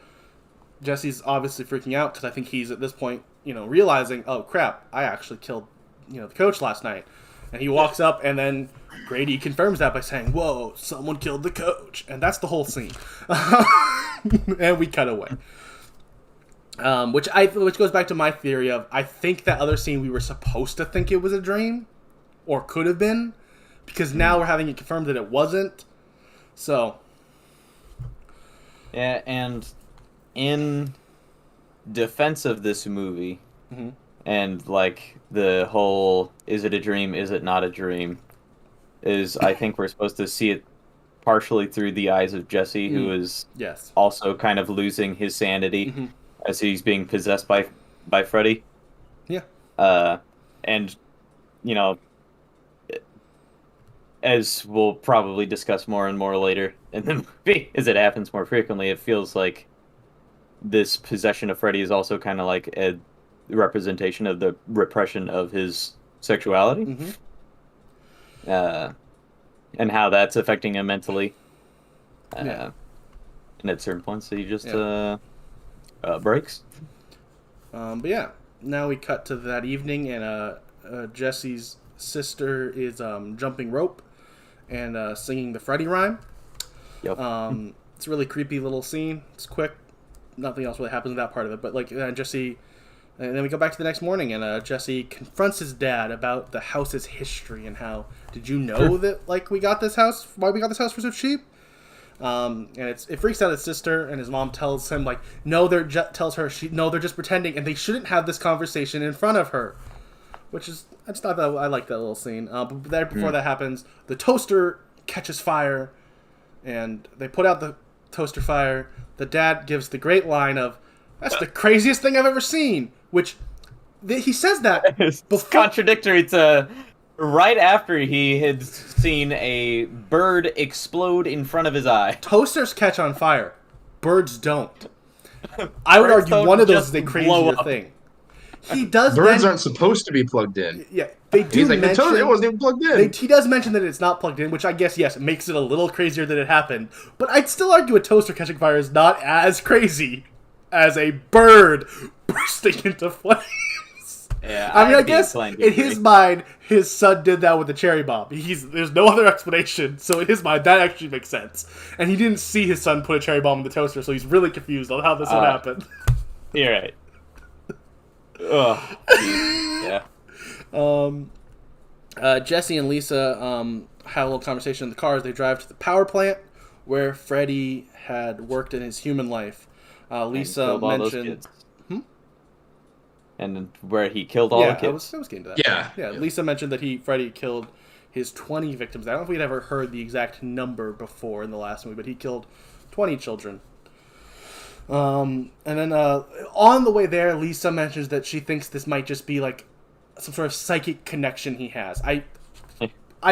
Jesse's obviously freaking out because I think he's at this point, realizing, oh crap, I actually killed, the coach last night. And he walks up, and then Grady confirms that by saying, whoa, someone killed the coach. And that's the whole scene. And we cut away. Which goes back to my theory of, I think that other scene we were supposed to think it was a dream, or could have been, because now we're having it confirmed that it wasn't. So. Yeah, and in defense of this movie, and the whole is it a dream, is it not a dream, is I think we're supposed to see it partially through the eyes of Jesse, who is also kind of losing his sanity as he's being possessed by Freddy. Yeah. And as we'll probably discuss more and more later in the movie, as it happens more frequently, it feels like this possession of Freddy is also kind of like a representation of the repression of his sexuality. Mm-hmm. And how that's affecting him mentally. Yeah. And at certain points, he just breaks. But yeah, now we cut to that evening, and Jesse's sister is jumping rope and singing the Freddy rhyme. Yep. It's a really creepy little scene. It's quick. Nothing else really happens in that part of it. But like Jesse, and then we go back to the next morning, and Jesse confronts his dad about the house's history and how, did you know that like we got this house? Why we got this house for so cheap? And it freaks out his sister, and his mom tells him like, no, they're just pretending, and they shouldn't have this conversation in front of her. Which is, I just thought that I liked that little scene. But before that happens, the toaster catches fire, and they put out the toaster fire. The dad gives the great line of, "That's the craziest thing I've ever seen," which he says that It's contradictory to right after he had seen a bird explode in front of his eye. Toasters catch on fire. Birds don't. I would argue one of those is a crazier thing. He does. Birds aren't supposed to be plugged in. Yeah, they do. He's like, it wasn't even plugged in. He does mention that it's not plugged in, which I guess, yes, it makes it a little crazier that it happened. But I'd still argue a toaster catching fire is not as crazy as a bird bursting into flames. Yeah, I mean, I guess in his mind, his son did that with the cherry bomb. There's no other explanation, so in his mind, that actually makes sense. And he didn't see his son put a cherry bomb in the toaster, so he's really confused on how this would happen. You're right. Oh, yeah. Jesse and Lisa have a little conversation in the car as they drive to the power plant where Freddy had worked in his human life. Lisa mentioned, and where he killed all the kids. I was getting to that. Yeah. Lisa mentioned that Freddy killed his 20 victims. I don't know if we'd ever heard the exact number before in the last movie, but he killed 20 children. And then on the way there, Lisa mentions that she thinks this might just be like some sort of psychic connection he has. I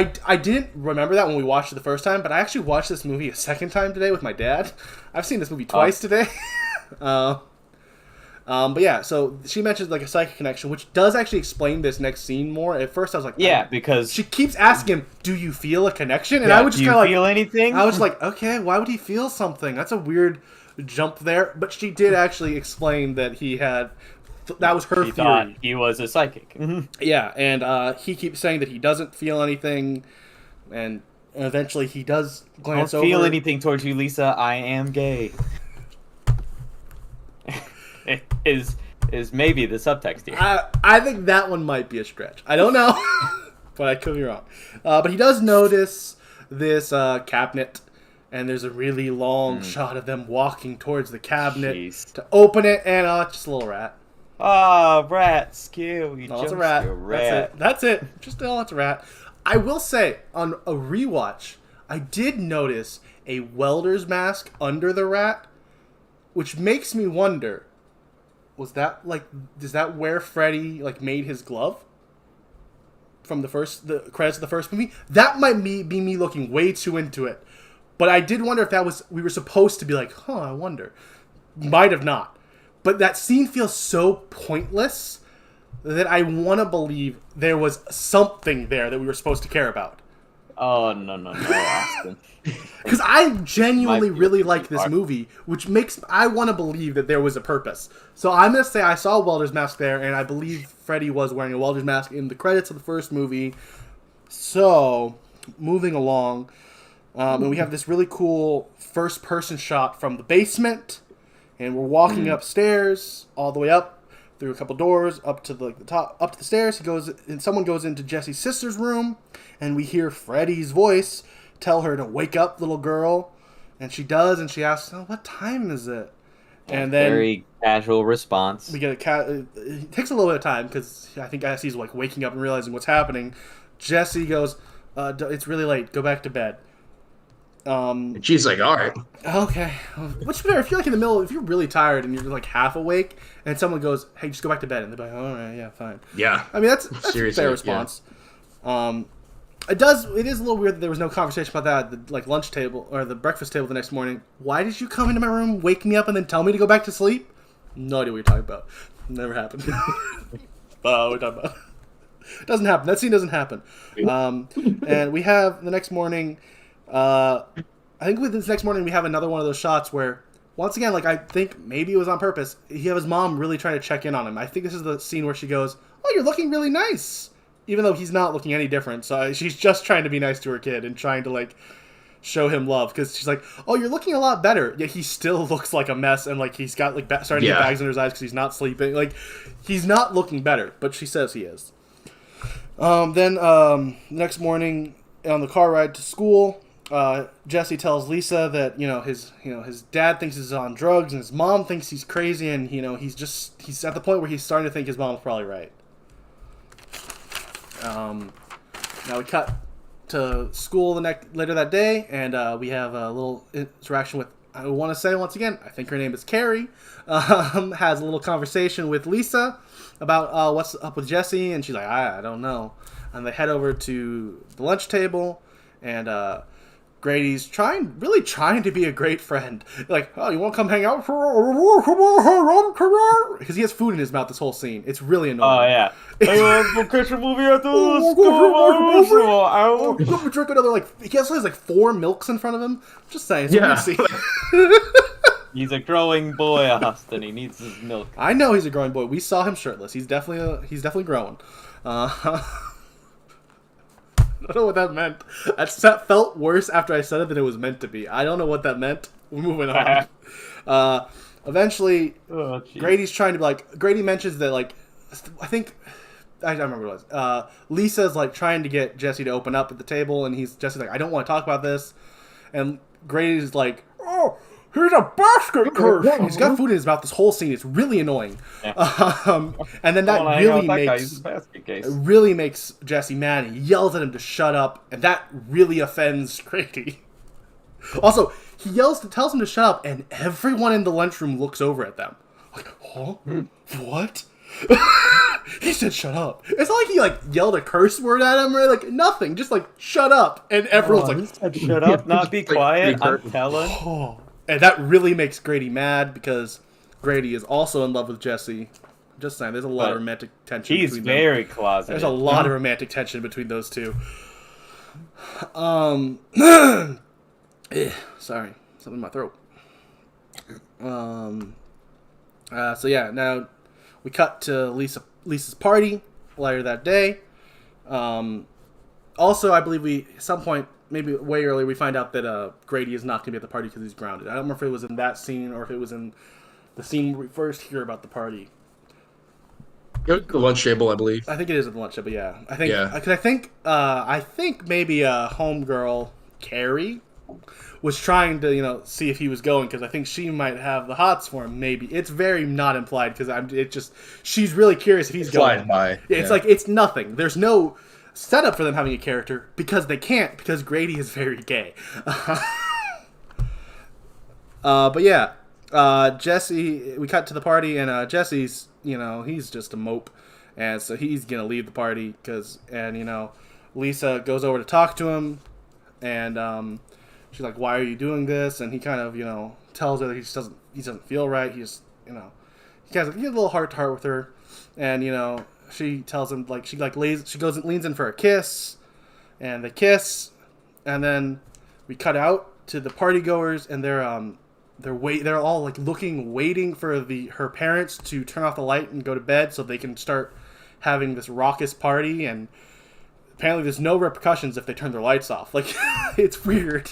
didn't remember that when we watched it the first time, but I actually watched this movie a second time today with my dad. I've seen this movie twice today. But yeah, so she mentions like a psychic connection, which does actually explain this next scene more. At first, I was like, because she keeps asking him, "Do you feel a connection?" And I would just kind of like, feel anything? I was like, okay, why would he feel something? That's a weird jump there. But she did actually explain that he had. That was her theory. Thought he was a psychic. Yeah, and he keeps saying that he doesn't feel anything, and eventually he does glance over. I don't feel anything towards you, Lisa. I am gay. is maybe the subtext here. I think that one might be a stretch. I don't know, but I could be wrong. But he does notice this cabinet, and there's a really long shot of them walking towards the cabinet to open it, and just a little rat. Oh, rat, scary. No, it's a rat. That's it. Just it's a rat. I will say, on a rewatch, I did notice a welder's mask under the rat, which makes me wonder, does that where Freddy made his glove? From the credits of the first movie? That might be me looking way too into it. But I did wonder if we were supposed to be like, I wonder. Might have not. But that scene feels so pointless that I want to believe there was something there that we were supposed to care about. Oh, no, Austin. Because I genuinely really like this movie, which makes I want to believe that there was a purpose. So I'm going to say I saw a welder's mask there, and I believe Freddy was wearing a welder's mask in the credits of the first movie. So, moving along, and we have this really cool first-person shot from the basement. And we're walking upstairs, all the way up, through a couple doors, up to the top, up to the stairs. Someone goes into Jesse's sister's room, and we hear Freddy's voice tell her to wake up, little girl. And she does, and she asks, what time is it? And then very casual response. We get it takes a little bit of time, because I think as he's waking up and realizing what's happening, Jesse goes, it's really late, go back to bed. And she's like, all right. Okay. Which better, if you're in the middle, if you're really tired and you're half awake, and someone goes, hey, just go back to bed, and they're like, all right, yeah, fine. Yeah. I mean, that's a fair response. Yeah. It does. It is a little weird that there was no conversation about that at the lunch table or the breakfast table the next morning. Why did you come into my room, wake me up, and then tell me to go back to sleep? No idea what you're talking about. Never happened. What we're talking about. It doesn't happen. That scene doesn't happen. And we have the next morning. I think with this next morning we have another one of those shots where, once again, I think maybe it was on purpose. He have his mom really trying to check in on him. I think this is the scene where she goes, "Oh, you're looking really nice," even though he's not looking any different. So she's just trying to be nice to her kid and trying to show him love, because she's like, "Oh, you're looking a lot better." Yet he still looks like a mess, and he's got starting to get bags under his eyes because he's not sleeping. He's not looking better, but she says he is. Then next morning on the car ride to school, Jesse tells Lisa that his dad thinks he's on drugs and his mom thinks he's crazy, and he's at the point where he's starting to think his mom's probably right. Now we cut to school later that day, and we have a little interaction with, I want to say once again, I think her name is Carrie, has a little conversation with Lisa about what's up with Jesse, and she's like, I don't know. And they head over to the lunch table, and Grady's really trying to be a great friend. Oh, you want to come hang out? Because he has food in his mouth this whole scene. It's really annoying. Oh, yeah. Go catch a movie after this. Drink another, he also has 4 milks in front of him. Just saying. Yeah. He's a growing boy, Austin. He needs his milk. I know he's a growing boy. We saw him shirtless. He's definitely growing. I don't know what that meant. That felt worse after I said it than it was meant to be. I don't know what that meant. We're moving on. Eventually, Grady's trying to Grady mentions that I think I don't remember what it was. Lisa's trying to get Jesse to open up at the table, and Jesse's I don't want to talk about this, and Grady's oh, here's a basket case. He's got food in his mouth this whole scene. It's really annoying. Yeah. And then that really makes Jesse mad. He yells at him to shut up, and that really offends Grady. Also, he tells him to shut up, and everyone in the lunchroom looks over at them. Huh? What? He said shut up. It's not he yelled a curse word at him or nothing. Just shut up. And everyone's shut up, not be quiet. I'm telling. Oh. And that really makes Grady mad, because Grady is also in love with Jesse. Just saying, there's a lot of romantic tension between them. He's very closeted. There's a lot of romantic tension between those two. Sorry, something in my throat. So yeah, now we cut to Lisa's party later that day. Also, I believe at some point, maybe way earlier, we find out that Grady is not going to be at the party because he's grounded. I don't remember if it was in that scene or if it was in the scene where we first hear about the party. The lunch table, I believe. I think it is at the lunch table, yeah. I think maybe homegirl Carrie was trying to, see if he was going, because I think she might have the hots for him, maybe. It's very not implied, because she's really curious if he's going. By. It's it's nothing. There's no setup for them having a character, because they can't, because Grady is very gay. But yeah, Jesse, we cut to the party, and Jesse's, he's just a mope, and so he's gonna leave the party, Lisa goes over to talk to him, and she's like, "Why are you doing this?" And he kind of, tells her that he doesn't feel right. He just, he has a little heart to heart with her, and she tells him she goes and leans in for a kiss, and they kiss, and then we cut out to the partygoers, and they're all waiting for her parents to turn off the light and go to bed so they can start having this raucous party, and apparently there's no repercussions if they turn their lights off. It's weird.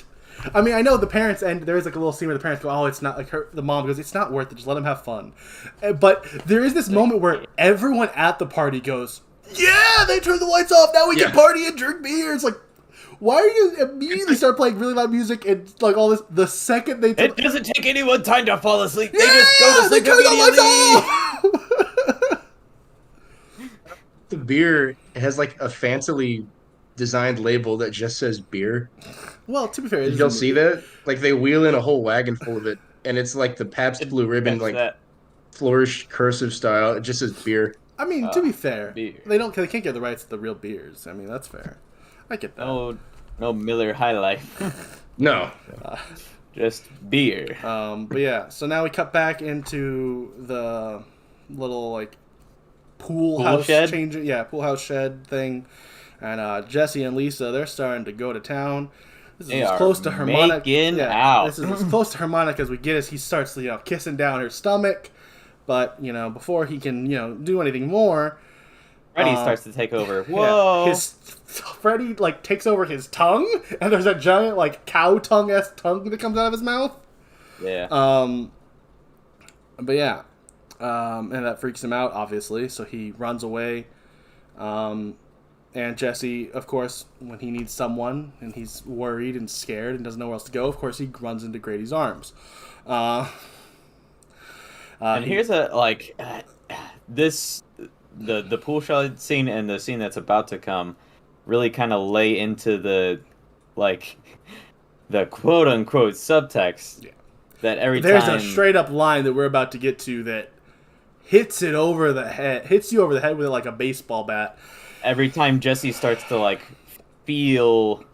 I mean, I know the parents, and there's a little scene where the parents go, "Oh, it's not," the mom goes, "It's not worth it, just let them have fun." But there is this moment where everyone at the party goes, "Yeah, they turned the lights off, now we can party and drink beers." Why are you immediately start playing really loud music and all this the second they It doesn't take anyone time to fall asleep. They just go to sleep they turn immediately. The lights off! The beer has a fancily designed label that just says beer. Well, to be fair, did y'all see that? They wheel in a whole wagon full of it, and it's the Pabst Blue Ribbon flourish cursive style. It just says beer. I mean, to be fair, beer. they can't get the rights to the real beers. I mean, that's fair. I get that. No Miller High Life. No. Just beer. But yeah, so now we cut back into the little like pool house shed? pool house shed thing, and Jesse and Lisa, they're starting to go to town. This is They as are close to harmonic. making out. This is as close to harmonic as we get as he starts, kissing down her stomach. But before he can, do anything more, Freddy starts to take over. Whoa! Yeah, Freddy takes over his tongue, and there's a giant cow tongue-esque tongue that comes out of his mouth. Yeah. But yeah, and that freaks him out, obviously. So he runs away. And Jesse, of course, when he needs someone and he's worried and scared and doesn't know where else to go, of course he runs into Grady's arms. And here's the pool shed scene and the scene that's about to come really kind of lay into the quote unquote subtext that there's a straight up line that we're about to get to that hits you over the head with like a baseball bat. Every time Jesse starts to feel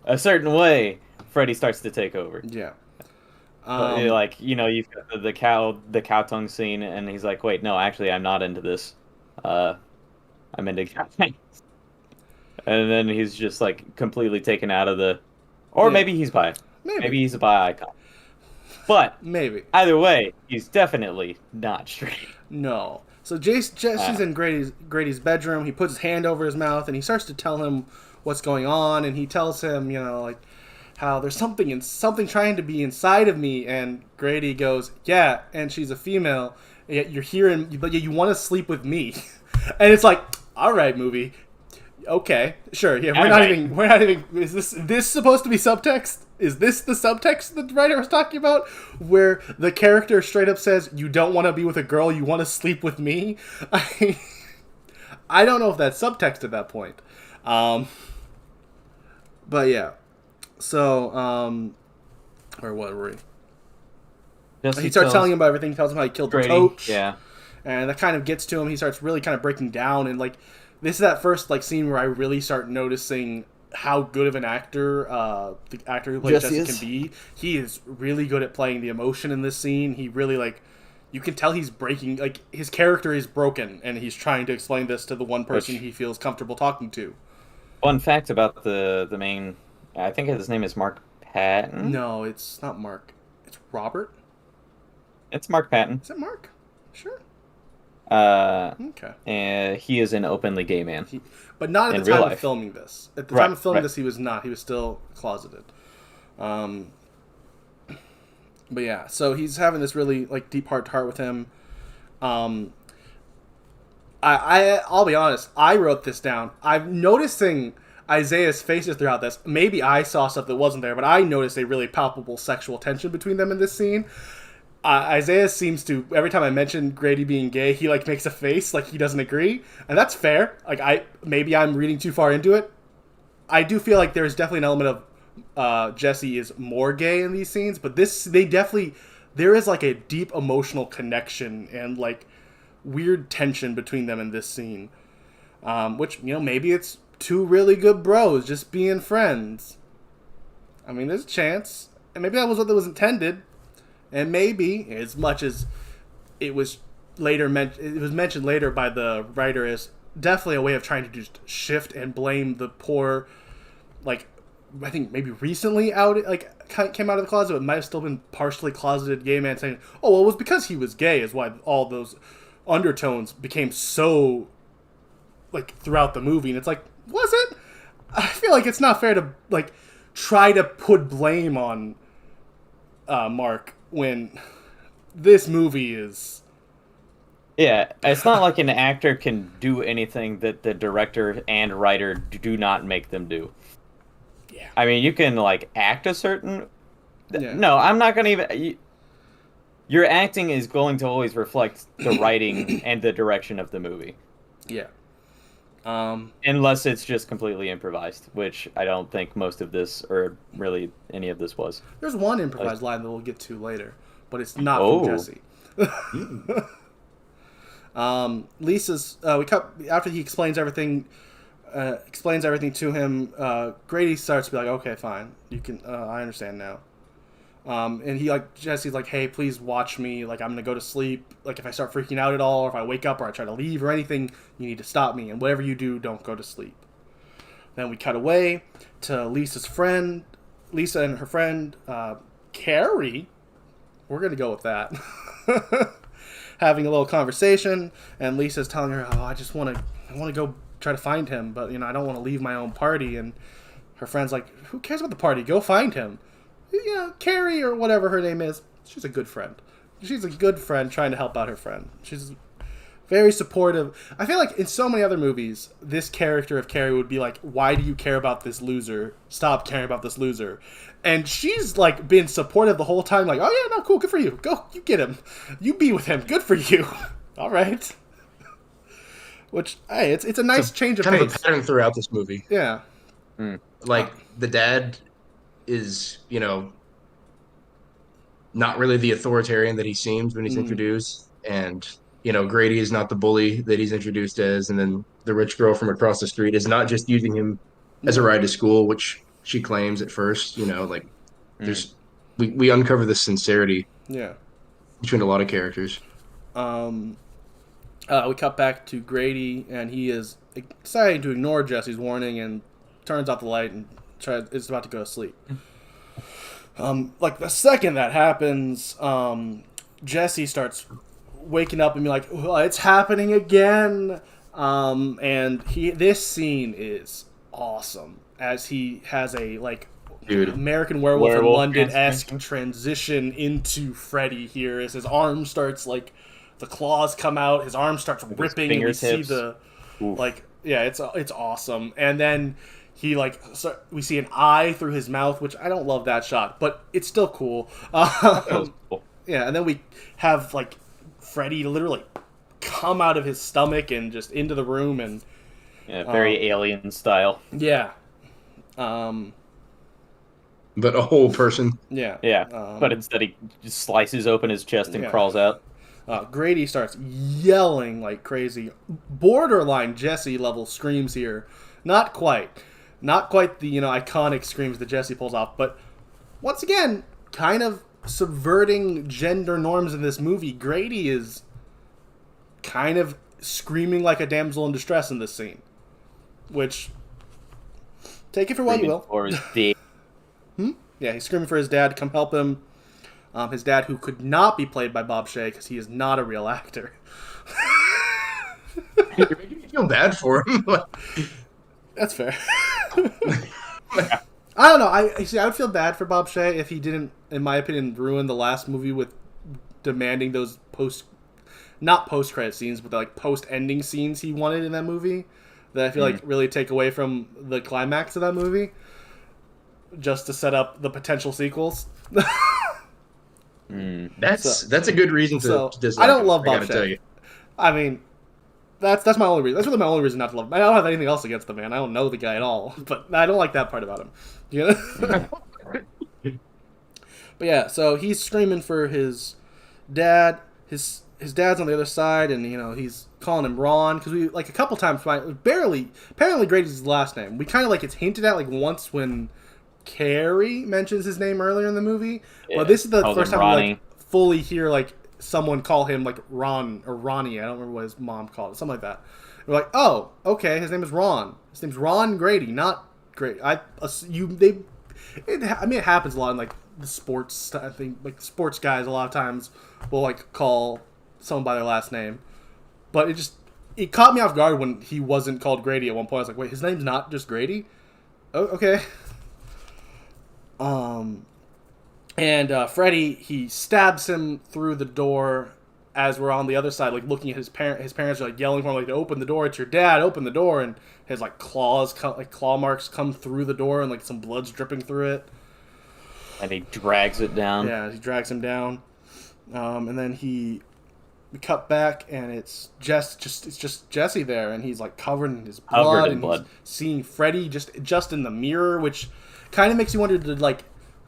a certain way, Freddy starts to take over. Yeah. You've got the cow tongue scene, and he's like, "Wait, no, actually, I'm not into this. I'm into cow tongues." And then he's just completely taken out of maybe he's bi. Maybe he's a bi icon. But maybe either way, he's definitely not straight. No. So Jesse's in Grady's bedroom. He puts his hand over his mouth, and he starts to tell him what's going on, and he tells him, how there's something trying to be inside of me, and Grady goes, yeah, and she's a female, yet you're here, but yet you want to sleep with me. And it's like, all right, movie, okay, sure, yeah, we're not even, is this supposed to be subtext? Is this the subtext that the writer was talking about? Where the character straight up says, you don't want to be with a girl, you want to sleep with me? I don't know if that's subtext at that point. But yeah. So, where were we? He starts telling him about everything. He tells him how he killed the coach. Yeah. And that kind of gets to him. He starts really kind of breaking down. And, this is that first, scene where I really start noticing how good of an actor the actor who plays Jesse can be. He is really good at playing the emotion in this scene. He really, you can tell he's breaking, his character is broken, and he's trying to explain this to the one person he feels comfortable talking to. Fun fact about the main, I think his name is Mark Patton. No, it's not Mark. It's Robert. It's Mark Patton. Is it Mark? Sure. Okay. And he is an openly gay man. But not at the time of filming this. At the time of filming this, he was not. He was still closeted. But yeah, so he's having this really deep heart-to-heart with him. I'll be honest. I wrote this down. I'm noticing Isaiah's faces throughout this. Maybe I saw stuff that wasn't there, but I noticed a really palpable sexual tension between them in this scene. Isaiah seems to, every time I mention Grady being gay, he makes a face he doesn't agree, and that's fair. Maybe I'm reading too far into it. I do feel there's definitely an element of Jesse is more gay in these scenes, but there is a deep emotional connection and weird tension between them in this scene, which maybe it's two really good bros just being friends. I mean, there's a chance, and maybe that was what was intended. And maybe, as much as it was mentioned later by the writer as definitely a way of trying to just shift and blame the poor, I think maybe recently came out of the closet, but it might have still been partially closeted gay man saying, oh, well, it was because he was gay is why all those undertones became so, throughout the movie. And it's was it? I feel it's not fair to, try to put blame on Mark when this movie is... Yeah, it's not like an actor can do anything that the director and writer do not make them do. Yeah. I mean, you can, act a certain... Yeah. No, I'm not going to even... Your acting is going to always reflect the writing and the direction of the movie. Yeah. Unless it's just completely improvised, which I don't think most of this, or really any of this was. There's one improvised line that we'll get to later, but it's not from Jesse. Lisa's, after he explains everything, explains everything to him. Grady starts to be like, okay, fine, you can. I understand now. And Jesse's like, hey, please watch me. Like, I'm gonna go to sleep. Like, if I start freaking out at all, or if I wake up or I try to leave or anything, you need to stop me. And whatever you do, don't go to sleep. Then we cut away to Lisa and her friend, Carrie. We're gonna go with that. Having a little conversation, and Lisa's telling her, oh, I want to go try to find him, but I don't want to leave my own party. And her friend's like, who cares about the party? Go find him. Carrie or whatever her name is, she's a good friend. She's a good friend trying to help out her friend. She's very supportive. I feel like in so many other movies, this character of Carrie would be like, why do you care about this loser? Stop caring about this loser. And she's like been supportive the whole time, like, oh yeah, no, cool, good for you. Go, you get him. You be with him. Good for you. All right. Which, hey, it's a nice change of pace. Kind of a pattern throughout this movie. Yeah. Like, the dad is, not really the authoritarian that he seems when he's introduced. And, Grady is not the bully that he's introduced as. And then the rich girl from across the street is not just using him as a ride to school, which she claims at first. There's we uncover the sincerity between a lot of characters. We cut back to Grady, and he is deciding to ignore Jesse's warning and turns out the light and is about to go to sleep. Like the second that happens, Jesse starts waking up and be like, oh, it's happening again. And this scene is awesome as he has a American Werewolf in London-esque transition into Freddy here as his arm starts the claws come out, his arm starts ripping, and we see it's awesome. And then he we see an eye through his mouth, which I don't love that shot, but it's still cool. Cool. Yeah, and then we have Freddy literally come out of his stomach and just into the room, and very Alien style. Yeah. But a whole person. Yeah. Yeah. But instead he just slices open his chest and crawls out. Grady starts yelling like crazy. Borderline Jesse level screams here. Not quite the iconic screams that Jesse pulls off, but once again, kind of subverting gender norms in this movie. Grady is kind of screaming like a damsel in distress in this scene, which take it for what you will. For his dad. Yeah, he's screaming for his dad to come help him. His dad, who could not be played by Bob Shaye because he is not a real actor. You're making me feel bad for him. That's fair. I don't know. I would feel bad for Bob Shaye if he didn't, in my opinion, ruin the last movie with demanding those not post-credit scenes, but post-ending scenes he wanted in that movie that I feel really take away from the climax of that movie just to set up the potential sequels. That's a good reason to dislike. I don't love Bob Shaye. Tell you. I mean, that's my only reason. That's really my only reason not to love him. I don't have anything else against the man. I don't know the guy at all, but I don't like that part about him. But yeah, so he's screaming for his dad. His dad's on the other side, and he's calling him Ron because we a couple times apparently Grady's his last name. We kind of it's hinted at once when Carrie mentions his name earlier in the movie. Yeah. Well, this is the first time we fully hear someone call him Ron or Ronnie. I don't remember what his mom called it, something like that. We're like, oh, okay, his name is Ron. His name's Ron Grady, not Grady. It happens a lot in the sports. I think sports guys a lot of times will call someone by their last name, but it caught me off guard when he wasn't called Grady at one point. I was like, wait, his name's not just Grady? Oh, okay. And Freddy, he stabs him through the door as we're on the other side, looking at his parents. His parents are yelling for him, to open the door. It's your dad. Open the door. And his claw marks come through the door, and some blood's dripping through it. And he drags it down. Yeah, he drags him down. And then we cut back, and it's just Jesse there, and he's covered in his blood, he's seeing Freddy just in the mirror, which kind of makes you wonder, did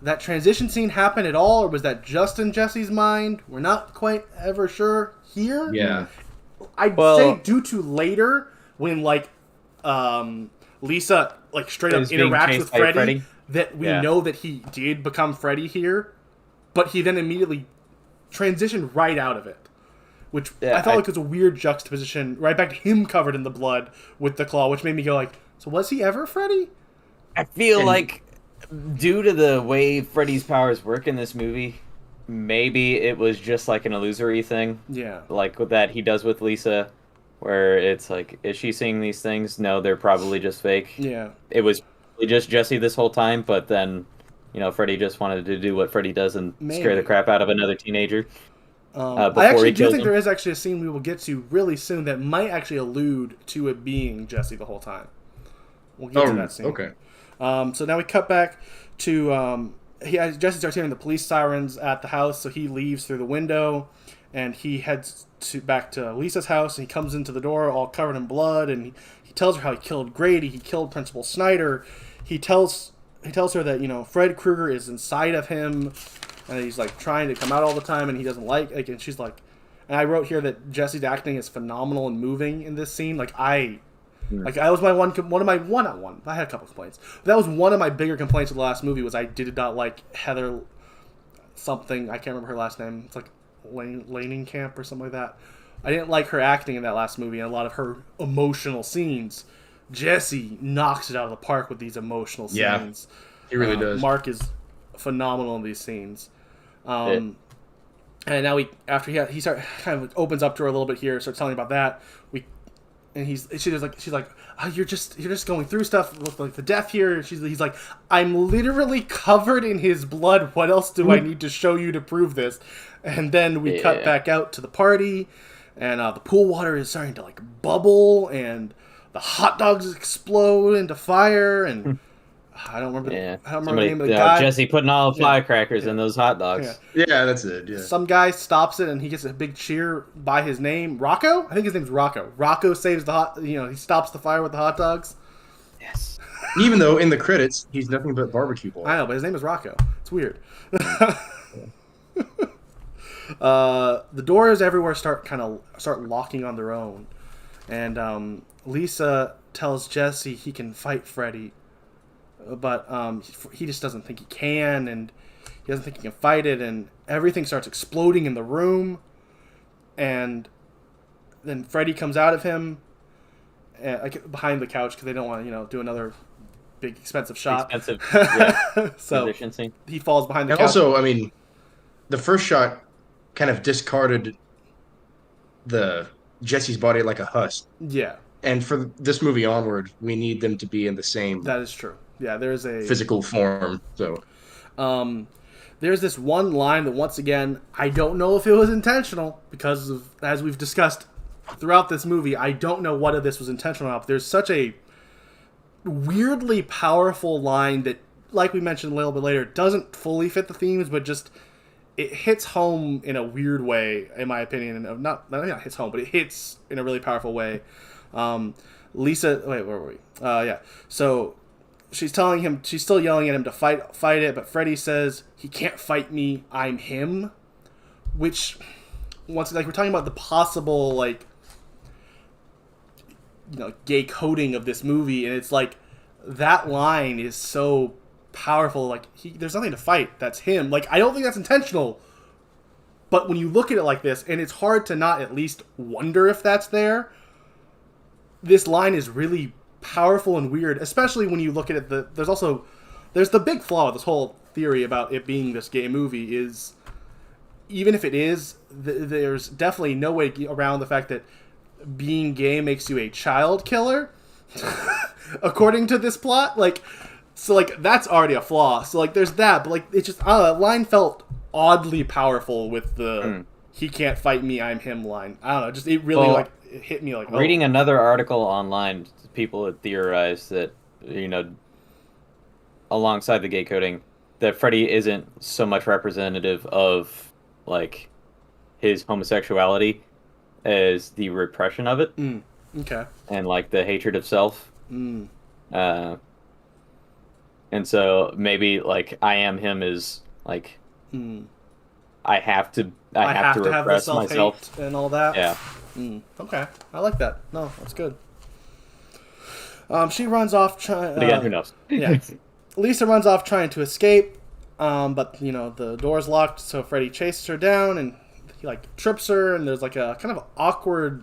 that transition scene happen at all, or was that just in Jesse's mind? We're not quite ever sure here. Yeah. I'd say due to later, when Lisa like straight up Is being interacts chased with by Freddy, Freddy? that we Yeah. know that he did become Freddy here, but he then immediately transitioned right out of it. Which Yeah, I felt like was a weird juxtaposition, right back to him covered in the blood with the claw, which made me go like, so was he ever Freddy? I feel like due to the way Freddy's powers work in this movie, maybe it was just like an illusory thing. Yeah. Like that he does with Lisa, where it's like, is she seeing these things? No, they're probably just fake. Yeah. It was probably just Jesse this whole time, but then, Freddy just wanted to do what Freddy does and scare the crap out of another teenager. I Before actually he do kills think him. there is actually a scene we will get to really soon that might actually allude to it being Jesse the whole time. We'll get to that scene. Okay. So now we cut back to Jesse starts hearing the police sirens at the house, so he leaves through the window, and he heads back to Lisa's house, and he comes into the door all covered in blood, and he tells her how he killed Grady, he killed Principal Snyder. He tells her that Fred Krueger is inside of him, and he's like trying to come out all the time, and he doesn't like. And she's like, and I wrote here that Jesse's acting is phenomenal and moving in this scene. I was my one of my one. I had a couple complaints. But that was one of my bigger complaints of the last movie was I did not like Heather something. I can't remember her last name. It's like Laning Camp or something like that. I didn't like her acting in that last movie and a lot of her emotional scenes. Jesse knocks it out of the park with these emotional scenes. Yeah, he really does. Mark is phenomenal in these scenes. And now after he kind of opens up to her a little bit here, starts telling about that. She's like, oh, you're just going through stuff with like the death here. He's like, I'm literally covered in his blood. What else do I need to show you to prove this? And then we cut back out to the party, and the pool water is starting to like bubble, and the hot dogs explode into fire, and I don't remember. I don't remember the name of the guy. Jesse putting all the firecrackers in those hot dogs. Yeah, that's it. Yeah. Some guy stops it, and he gets a big cheer by his name, Rocco. I think his name's Rocco. Rocco saves he stops the fire with the hot dogs. Yes. Even though in the credits he's nothing but barbecue boy. I know, but his name is Rocco. It's weird. The doors everywhere start locking on their own, and Lisa tells Jesse he can fight Freddy, but he just doesn't think he can, and he doesn't think he can fight it, and everything starts exploding in the room, and then Freddy comes out of him, behind the couch because they don't want to do another big expensive shot. So scene. He falls behind the And couch. also, I mean, the first shot kind of discarded the Jesse's body like a husk. Yeah. And for this movie onward, we need them to be in the same That is true. Yeah, there's a physical form. So, there's this one line that once again I don't know if it was intentional because of, as we've discussed throughout this movie, I don't know whether this was intentional or not. But there's such a weirdly powerful line that, like we mentioned a little bit later, doesn't fully fit the themes, but just it hits home in a weird way, in my opinion. And not hits home, but it hits in a really powerful way. Lisa, wait, where were we? Yeah. So she's telling him, she's still yelling at him to fight it, but Freddy says, he can't fight me, I'm him. Which, once, like, we're talking about the possible, like, gay coding of this movie, and it's like, that line is so powerful. Like, there's nothing to fight, that's him. Like, I don't think that's intentional, but when you look at it like this, and it's hard to not at least wonder if that's there, this line is really powerful and weird, especially when you look at it. There's the big flaw with this whole theory about it being this gay movie is, even if it is, there's definitely no way around the fact that being gay makes you a child killer, according to this plot. So that's already a flaw. So there's that, but it just, that line felt oddly powerful with the he can't fight me, I'm him line. I don't know, just it really it hit me reading another article online, people had theorized that, alongside the gay coding, that Freddy isn't so much representative of his homosexuality as the repression of it. Okay. And the hatred of self. And so maybe I am him is I have to repress myself and all that. Yeah. Okay, I like that. No, that's good. She runs off. But again, who knows? Yeah. Lisa runs off trying to escape, but the door's locked, so Freddy chases her down and he like trips her, and there's like a kind of awkward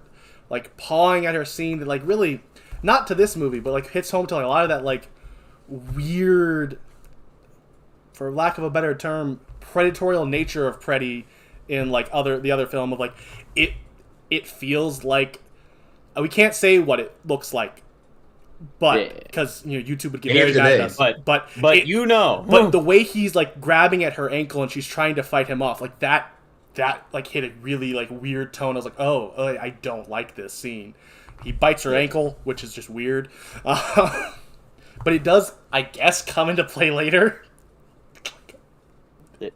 like pawing at her scene that like really not to this movie, but like hits home to like a lot of that like weird, for lack of a better term, predatorial nature of Freddy in like the other film of like it feels like we can't say what it looks like. But because YouTube would get very mad at us, but but the way he's like grabbing at her ankle and she's trying to fight him off, like that like hit a really like weird tone. I was like, oh, I don't like this scene. He bites her ankle, which is just weird, but it does, I guess, come into play later.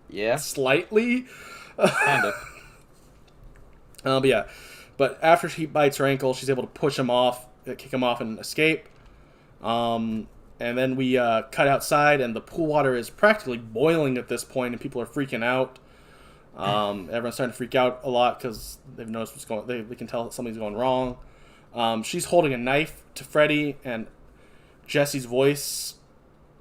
Yeah, slightly, kind of. But after she bites her ankle, she's able to push him off, kick him off, and escape. And then we cut outside, and the pool water is practically boiling at this point, and people are freaking out. Everyone's starting to freak out a lot because they've noticed what's going. They can tell that something's going wrong. She's holding a knife to Freddy, and Jesse's voice,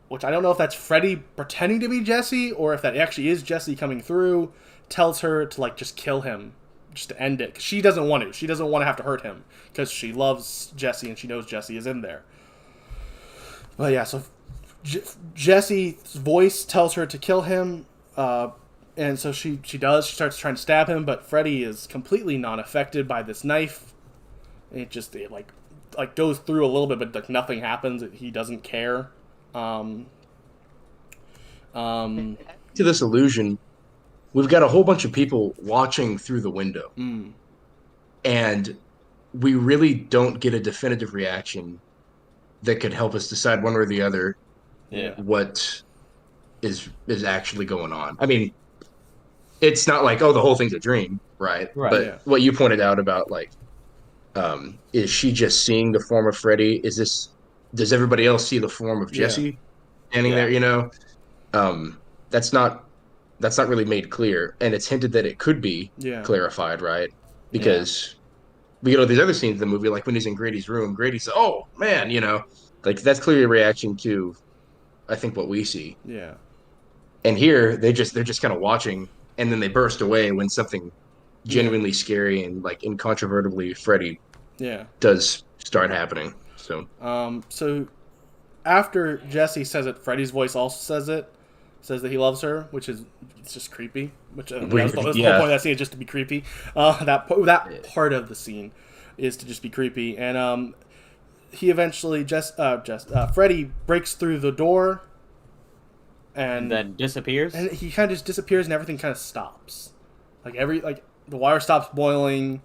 which I don't know if that's Freddy pretending to be Jesse or if that actually is Jesse coming through, tells her to like just kill him, just to end it. 'Cause she doesn't want to. She doesn't want to have to hurt him because she loves Jesse and she knows Jesse is in there. Well, yeah, so Jesse's voice tells her to kill him, and so she does. She starts trying to stab him, but Freddy is completely not affected by this knife. It like goes through a little bit, but like nothing happens. He doesn't care. To this illusion, we've got a whole bunch of people watching through the window, and we really don't get a definitive reaction that could help us decide one way or the other what is actually going on. I mean, it's not like, oh, the whole thing's a dream, right? But what you pointed out about like, is she just seeing the form of Freddy? Does everybody else see the form of Jesse standing there? That's not really made clear, and it's hinted that it could be clarified, right? Because we get all these other scenes in the movie, like when he's in Grady's room, Grady's, oh man, like that's clearly a reaction to, I think, what we see. Yeah. And here they're just kind of watching, and then they burst away when something genuinely scary and like incontrovertibly Freddy does start happening. So so after Jesse says it, Freddy's voice also says that he loves her, which is, it's just creepy. Which that's the whole point of that scene, is just to be creepy. That part of the scene is to just be creepy, and he eventually Freddy breaks through the door, and then disappears. And he kind of just disappears, and everything kind of stops. The water stops boiling.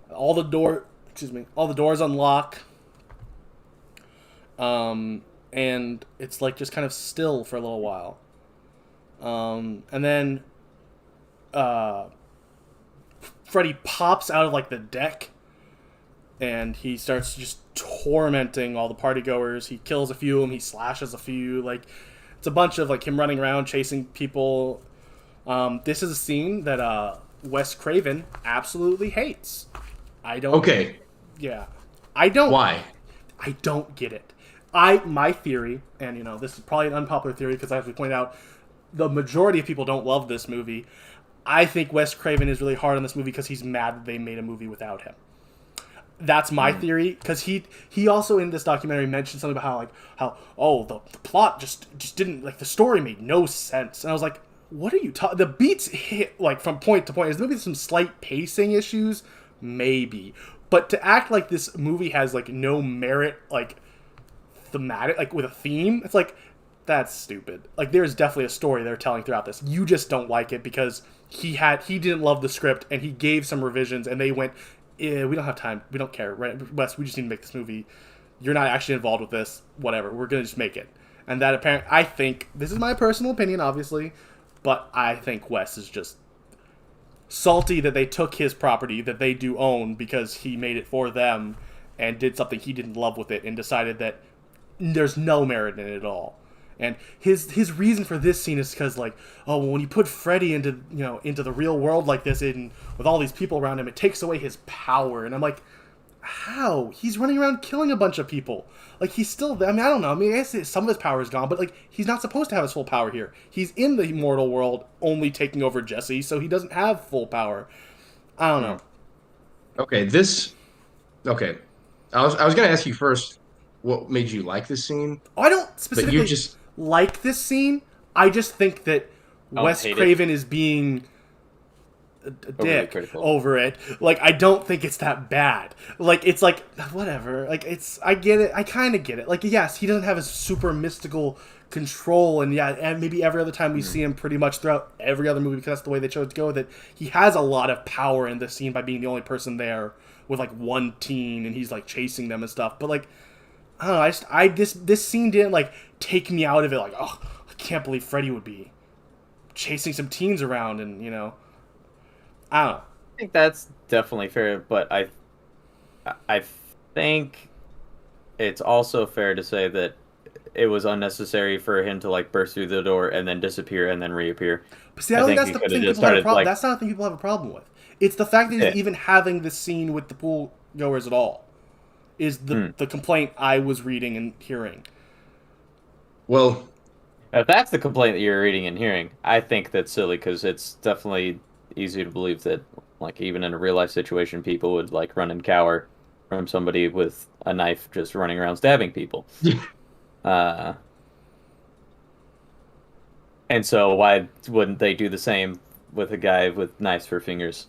All the doors unlock. And it's like just kind of still for a little while. And then Freddy pops out of like the deck, and he starts just tormenting all the partygoers. He kills a few of them. He slashes a few. Like, it's a bunch of like him running around chasing people. This is a scene that Wes Craven absolutely hates. I don't. Okay. Yeah, I don't. Why? I don't get it. My theory, and this is probably an unpopular theory because, as we pointed out, the majority of people don't love this movie. I think Wes Craven is really hard on this movie because he's mad that they made a movie without him. That's my theory, because he also in this documentary mentioned something about how the plot just didn't, like, the story made no sense, and I was like, what are you talking? The beats hit like from point to point. Is there maybe some slight pacing issues? Maybe, but to act like this movie has like no merit, like thematic, like with a theme, it's like, that's stupid. Like, there's definitely a story they're telling throughout this. You just don't like it because he didn't love the script, and he gave some revisions, and they went, we don't have time. We don't care. Right? Wes, we just need to make this movie. You're not actually involved with this. Whatever. We're going to just make it. And that apparently, I think, this is my personal opinion, obviously, but I think Wes is just salty that they took his property that they do own because he made it for them and did something he didn't love with it and decided that there's no merit in it at all. And his reason for this scene is because, like, oh, well, when you put Freddy into the real world like this, with all these people around him, it takes away his power. And I'm like, how? He's running around killing a bunch of people. Like, he's still, I mean, I don't know. I mean, I guess some of his power is gone, but, like, he's not supposed to have his full power here. He's in the mortal world only taking over Jesse, so he doesn't have full power. I don't know. Okay, okay. I was gonna ask you first what made you like this scene, I don't but specifically you just like this scene. I just think that Wes Craven is being a dick critical over it. Like, I don't think it's that bad. Like, it's like, whatever. Like, I get it. I kind of get it. Like, yes, he doesn't have a super mystical control, and yeah, and maybe every other time we see him pretty much throughout every other movie, because that's the way they chose to go with it, he has a lot of power in this scene by being the only person there with, like, one teen, and he's, like, chasing them and stuff. But, like, I don't know, this scene didn't, like, take me out of it, like, oh, I can't believe Freddy would be chasing some teens around, and, you know, I don't know. I think that's definitely fair, but I think it's also fair to say that it was unnecessary for him to, like, burst through the door and then disappear and then reappear. But see, I don't think that's the thing people have a problem. That's not the thing people have a problem with. It's the fact that he's even having this scene with the pool goers at all is the complaint I was reading and hearing. well, If that's the complaint that you're reading and hearing, I think that's silly, because it's definitely easy to believe that, like, even in a real life situation, people would, like, run and cower from somebody with a knife just running around stabbing people. And so why wouldn't they do the same with a guy with knives for fingers?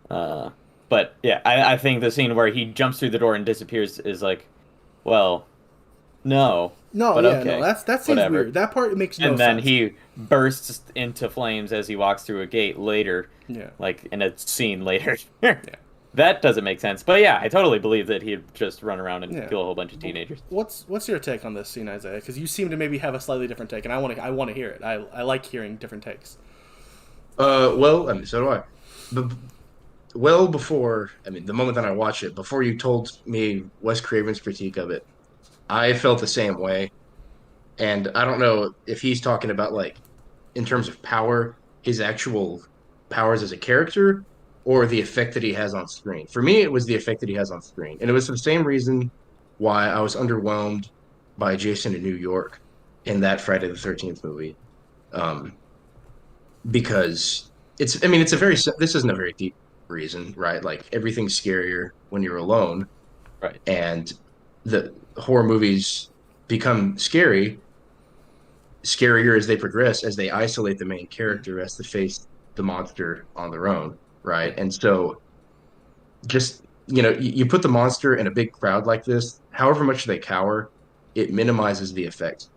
But yeah, I think the scene where he jumps through the door and disappears is like, well, no. No, but yeah, okay, no, that seems whatever. weird. That part makes no sense. And then he bursts into flames as he walks through a gate later. Yeah. Like, in a scene later. That doesn't make sense. But yeah, I totally believe that he'd just run around and kill a whole bunch of teenagers. What's your take on this scene, Isaiah? Because you seem to maybe have a slightly different take, and I want to hear it. I like hearing different takes. well, I mean, so do I. But well before, I mean, the moment that I watched it, before you told me Wes Craven's critique of it, I felt the same way. And I don't know if he's talking about, like, in terms of power, his actual powers as a character, or the effect that he has on screen. For me, it was the effect that he has on screen. And it was the same reason why I was underwhelmed by Jason in New York in that Friday the 13th movie. Because this isn't a very deep reason, right? Like, everything's scarier when you're alone. Right. And the horror movies become scarier as they progress, as they isolate the main character as to face the monster on their own, right? And so, just, you put the monster in a big crowd like this, however much they cower, it minimizes the effect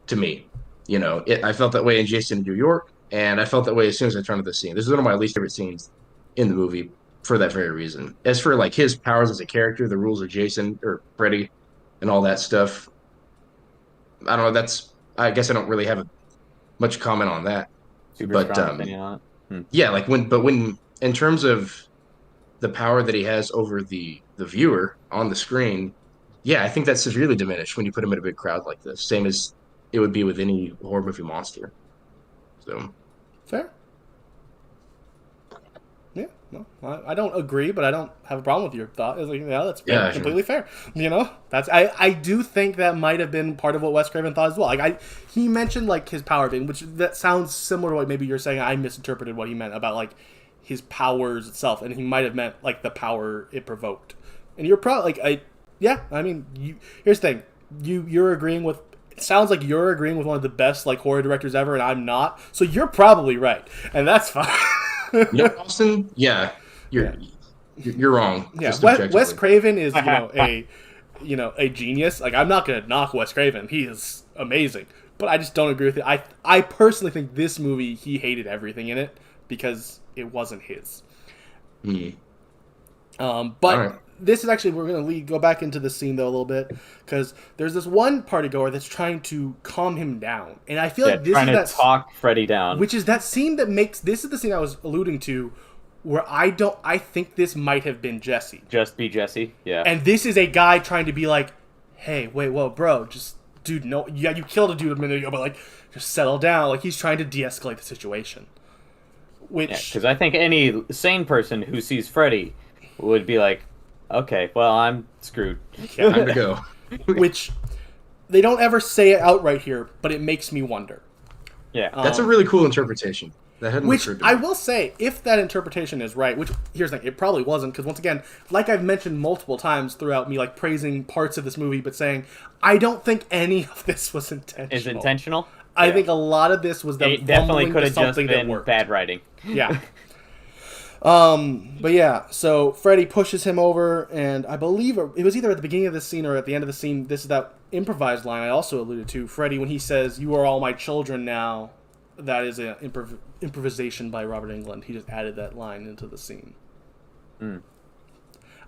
to me. I felt that way in Jason in New York, and I felt that way as soon as I turned to the scene. This is one of my least favorite scenes in the movie for that very reason. As for, like, his powers as a character, the rules of Jason or Freddy and all that stuff, I don't know, I guess I don't really have much comment on that. Super strong opinion on it. Yeah, like, when in terms of the power that he has over the viewer on the screen, yeah, I think that's severely diminished when you put him in a big crowd like this. Same as it would be with any horror movie monster. So fair. Yeah, no, I don't agree, but I don't have a problem with your thought. It's like, yeah, that's completely fair. I do think that might have been part of what Wes Craven thought as well. Like, he mentioned, like, his power being, which that sounds similar to what maybe you're saying. I misinterpreted what he meant about, like, his powers itself, and he might have meant, like, the power it provoked. And you're probably like, here's the thing, you're agreeing with. It sounds like you're agreeing with one of the best, like, horror directors ever, and I'm not. So you're probably right, and that's fine. Austin, yeah, you're wrong. Yeah, Wes Craven is a genius. Like, I'm not gonna knock Wes Craven; he is amazing. But I just don't agree with it. I personally think this movie, he hated everything in it because it wasn't his. But this is actually, we're going to go back into the scene, though, a little bit, because there's this one party goer that's trying to calm him down. And I feel like this is that talk Freddy down. Which is that scene that this is the scene I was alluding to, where I think this might have been Jesse. Just be Jesse, yeah. And this is a guy trying to be like, hey, wait, whoa, bro, dude, no, yeah, you killed a dude a minute ago, but, like, just settle down. Like, he's trying to de-escalate the situation. Which, because I think any sane person who sees Freddy would be like, Okay, well, I'm screwed. Time to go. Which they don't ever say it outright here, but it makes me wonder. Yeah. That's a really cool interpretation. That hadn't Which occurred to me. I will say, if that interpretation is right, which here's the thing, it probably wasn't, because once again, like I've mentioned multiple times throughout me, like praising parts of this movie, but saying I don't think any of this was intentional. Is intentional? I think a lot of this was them It definitely fumbling could to have just something that been worked. bad writing. Yeah. But yeah, so Freddy pushes him over, and I believe it was either at the beginning of the scene or at the end of the scene. This is that improvised line I also alluded to. Freddy, when he says, "You are all my children now," that is an improvisation by Robert Englund. He just added that line into the scene.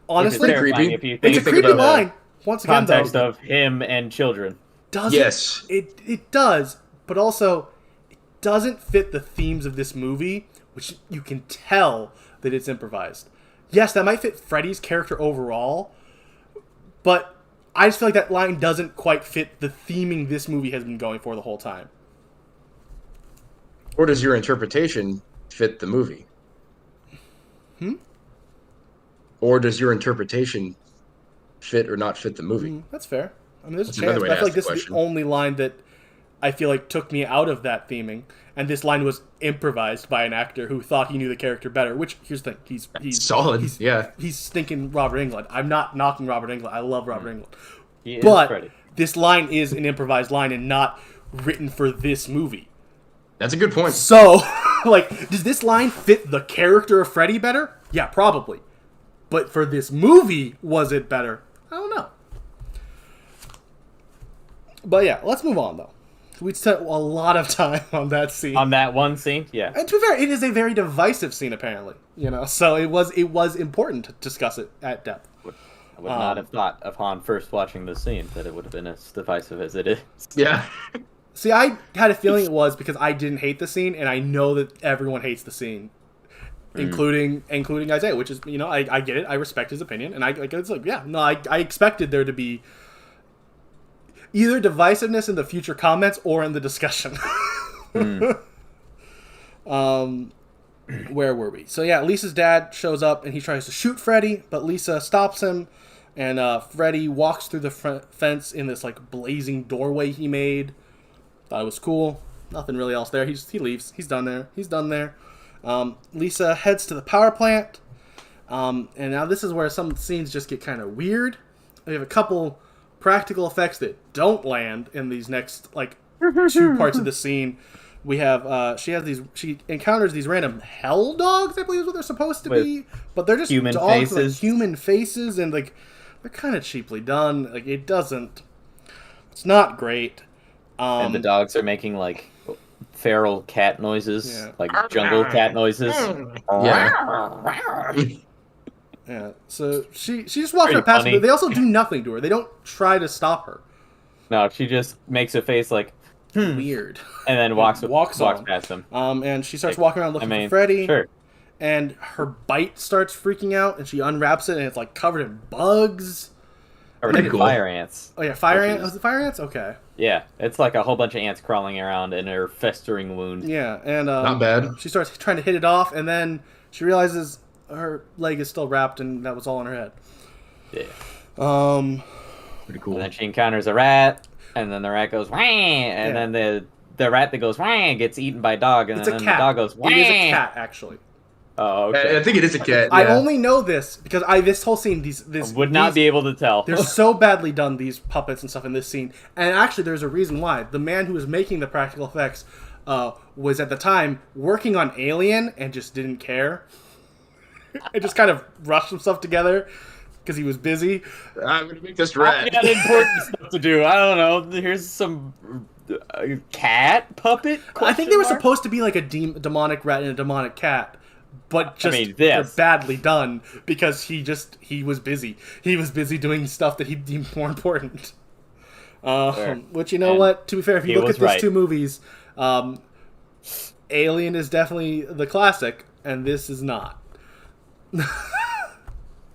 Honestly, It's creepy. If you it's think a creepy about line. Once again, context though, of him and children. Yes. it does, but also it doesn't fit the themes of this movie, which you can tell that it's improvised. Yes, that might fit Freddy's character overall, but I just feel like that line doesn't quite fit the theming this movie has been going for the whole time. Or does your interpretation fit the movie? Or does your interpretation fit or not fit the movie? That's fair. I mean, there's a That's chance, another way but I to feel like ask this the is the question. only line that I feel like took me out of that theming, and this line was improvised by an actor who thought he knew the character better. Which, here's the thing, he's Solid, He's, yeah. He's stinking Robert Englund. I'm not knocking Robert Englund. I love Robert Englund. He is But Freddy. this line is an improvised line and not written for this movie. That's a good point. So, like, does this line fit the character of Freddy better? Yeah, probably. But for this movie, was it better? I don't know. But yeah, let's move on, though. We spent a lot of time on that scene. On that one scene, yeah. And to be fair, it is a very divisive scene, apparently. You know, so it was important to discuss it at depth. I would not have thought upon first watching the scene that it would have been as divisive as it is. Yeah. See, I had a feeling it was because I didn't hate the scene, and I know that everyone hates the scene, including Isaiah. Which is, you know, I get it. I respect his opinion, and it's like, yeah, no, I expected there to be either divisiveness in the future comments or in the discussion. Where were we? So yeah, Lisa's dad shows up and he tries to shoot Freddy, but Lisa stops him, and Freddy walks through the fence in this like blazing doorway he made. Thought it was cool. Nothing really else there. He leaves. He's done there. Lisa heads to the power plant, and now this is where some scenes just get kind of weird. We have a couple practical effects that don't land in these next like 2 parts of the scene. We have she encounters these random hell dogs, I believe is what they're supposed to be, but they're just human dogs faces. with like, human faces, and like they're kind of cheaply done. Like it's not great. And the dogs are making like feral cat noises, Yeah. like jungle cat noises. Yeah. Yeah, so she just walks Pretty right past funny. them. They also do nothing to her. They don't try to stop her. No, she just makes a face like, Weird. and then walks on. past them. And she starts Like, walking around looking I mean, for Freddy. Sure. And her bite starts freaking out, and she unwraps it, and it's like covered in bugs. Or Pretty cool. fire ants. Oh yeah, fire Which ants. is- Was it fire ants? Okay. Yeah, it's like a whole bunch of ants crawling around in her festering wound. Yeah, and Not bad. she starts trying to hit it off, and then she realizes her leg is still wrapped, and that was all in her head. Yeah. Pretty cool. And then she encounters a rat, and then the rat goes wah, and Yeah. then the rat that goes wah gets eaten by a dog, and It's a then cat. the dog goes wah. It is a cat, actually. Oh, okay. I think it is a cat. I yeah. only know this because this whole scene, this Would not these- be able to tell. They're so badly done, these puppets and stuff in this scene. And actually, there's a reason why. The man who was making the practical effects was at the time working on Alien and just didn't care. And just kind of rushed himself together because he was busy. I'm gonna make this I rat. got important stuff to do. I don't know. Here's some cat puppet. I think they were question mark? supposed to be like a demonic rat and a demonic cat. But just mean, they're this. badly done because he was busy. He was busy doing stuff that he deemed more important. Fair. Which, you know And what? To be fair, if you he look was at these right. 2 movies, Alien is definitely the classic, and this is not.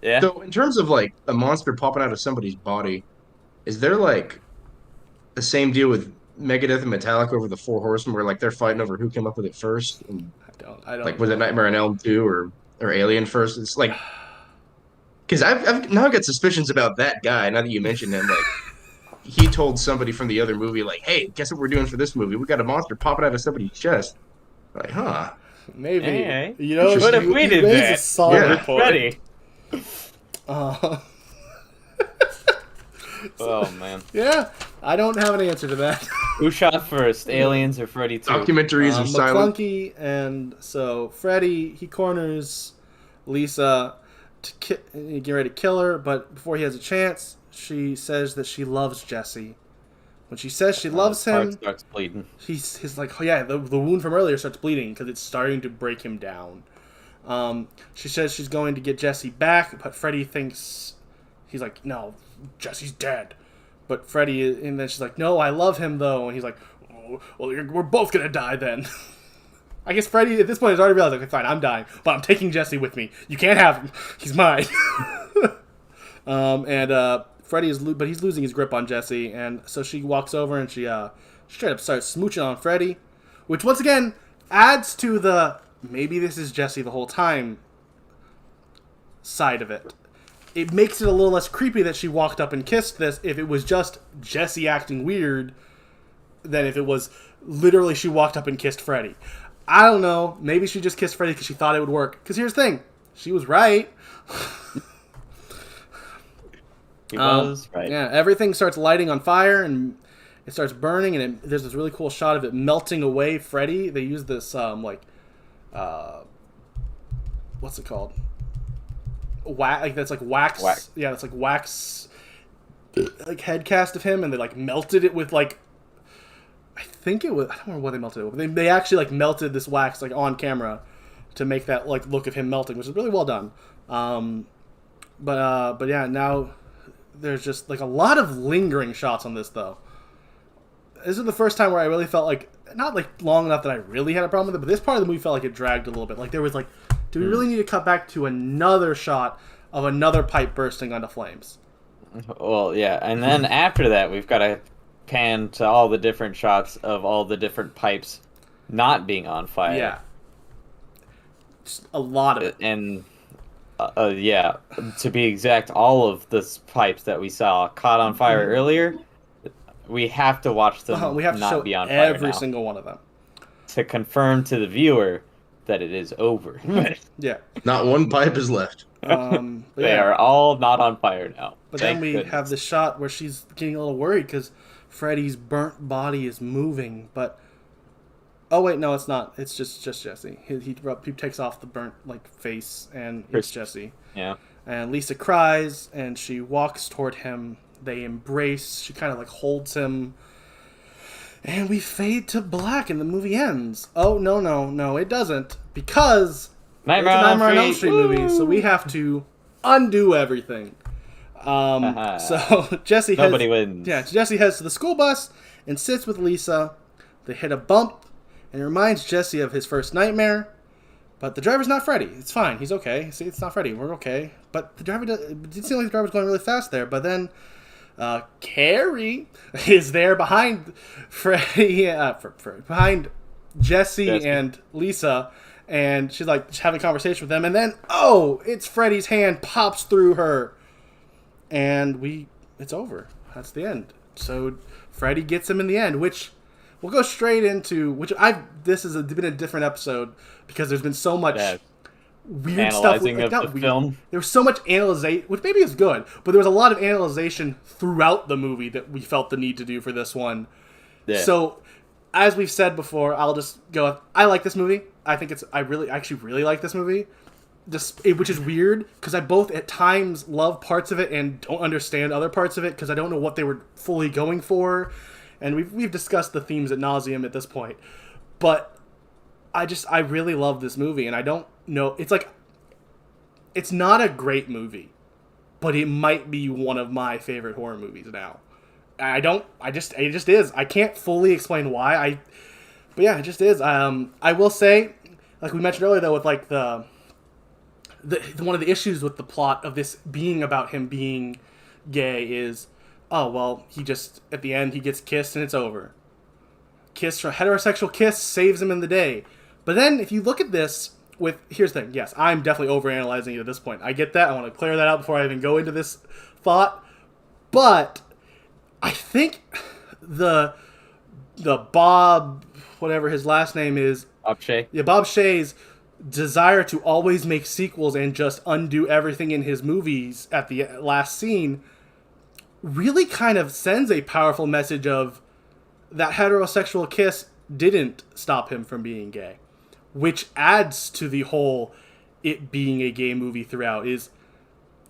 Yeah. So, in terms of like a monster popping out of somebody's body, is there like the same deal with Megadeth and Metallica over the Four Horsemen, where like they're fighting over who came up with it first? And, I don't. like, was it Nightmare on Elm 2 or Alien first? It's like, Because I've now got suspicions about that guy. Now that you mentioned him, like he told somebody from the other movie, like, "Hey, guess what we're doing for this movie? We got a monster popping out of somebody's chest." Like, huh? Maybe. Hey. You know, What if we did that? A solid Yeah. With point. Freddy. Uh, Oh man. yeah, I don't have an answer to that. Who shot first, Aliens or Freddy 2? Documentaries are silent. McClunky, and so Freddy, he corners Lisa to get ready to kill her, but before he has a chance, she says that she loves Jesse. When she says she loves Heart him, starts bleeding. he's like, oh yeah, the wound from earlier starts bleeding because it's starting to break him down. She says she's going to get Jesse back, but Freddy thinks, he's like, no, Jesse's dead. But Freddy, and then she's like, no, I love him though, and he's like, oh, well, we're both gonna die then. I guess Freddy at this point has already realized, okay, fine, I'm dying, but I'm taking Jesse with me. You can't have him; he's mine. Freddy but he's losing his grip on Jesse, and so she walks over and she straight up starts smooching on Freddy, which once again adds to the maybe this is Jesse the whole time side of it. It makes it a little less creepy that she walked up and kissed this if it was just Jesse acting weird than if it was literally she walked up and kissed Freddy. I don't know. Maybe she just kissed Freddy because she thought it would work. Because here's the thing. She was right. He was right. Yeah, everything starts lighting on fire and it starts burning, and there's this really cool shot of it melting away Freddy. They use this, what's it called? That's like wax. Yeah, that's like wax, like head cast of him, and they like melted it with like, I think it was, I don't remember what they melted it with. They actually like melted this wax like on camera to make that like look of him melting, which is really well done. But yeah, now there's just like a lot of lingering shots on this though. This is the first time where I really felt like, not like long enough that I really had a problem with it, but this part of the movie felt like it dragged a little bit. Like there was like, do we really need to cut back to another shot of another pipe bursting onto flames? Well, yeah, and then after that, we've got to pan to all the different shots of all the different pipes not being on fire. Yeah. Just a lot of it. And, yeah, to be exact, all of the pipes that we saw caught on fire earlier, we have to watch them We have to not show be on fire every now single one of them. to confirm to the viewer that it is over. Yeah. Not one pipe is left. They are all not on fire now. But Thank then we goodness. have this shot where she's getting a little worried because Freddy's burnt body is moving. But oh wait, no, it's not. It's just Jesse. He takes off the burnt like face, and it's Jesse. Yeah. And Lisa cries, and she walks toward him. They embrace. She kind of like holds him. And we fade to black, and the movie ends. Oh, no, it doesn't. Because Nightmare it's a on Nightmare on Elm Elm Street Street. movie, so we have to undo everything. So Jesse Nobody wins. Yeah, Jesse heads to the school bus and sits with Lisa. They hit a bump, and it reminds Jesse of his first nightmare. But the driver's not Freddy. It's fine. He's okay. See, it's not Freddy. We're okay. But the driver it didn't seem like the driver was going really fast there. But then Carrie is there behind Freddy, behind Jesse and Lisa, and she's like having a conversation with them. And then, it's Freddy's hand pops through her, and it's over. That's the end. So Freddy gets him in the end, which we'll go straight into. This has been a different episode because there's been so much. Weird Analyzing stuff. of the film. There was so much analyzation, which maybe is good, but there was a lot of analyzation throughout the movie that we felt the need to do for this one. Yeah. So, as we've said before, I'll just go. I like this movie. I actually really like this movie. Which is weird because I both at times love parts of it and don't understand other parts of it because I don't know what they were fully going for, and we've discussed the themes ad nauseum at this point, but I really love this movie, and I don't know. It's not a great movie, but it might be one of my favorite horror movies now. It just is. I can't fully explain why. But yeah, it just is. I will say, like we mentioned earlier, though, with like the one of the issues with the plot of this being about him being gay is, he just at the end he gets kissed and it's over. Heterosexual kiss saves him in the day. But then if you look at this here's the thing. Yes, I'm definitely overanalyzing it at this point. I get that. I want to clear that out before I even go into this thought. But I think the Bob, whatever his last name is, Bob Shea. Yeah, Bob Shea's desire to always make sequels and just undo everything in his movies at the last scene really kind of sends a powerful message of that heterosexual kiss didn't stop him from being gay, which adds to the whole it being a gay movie throughout. Is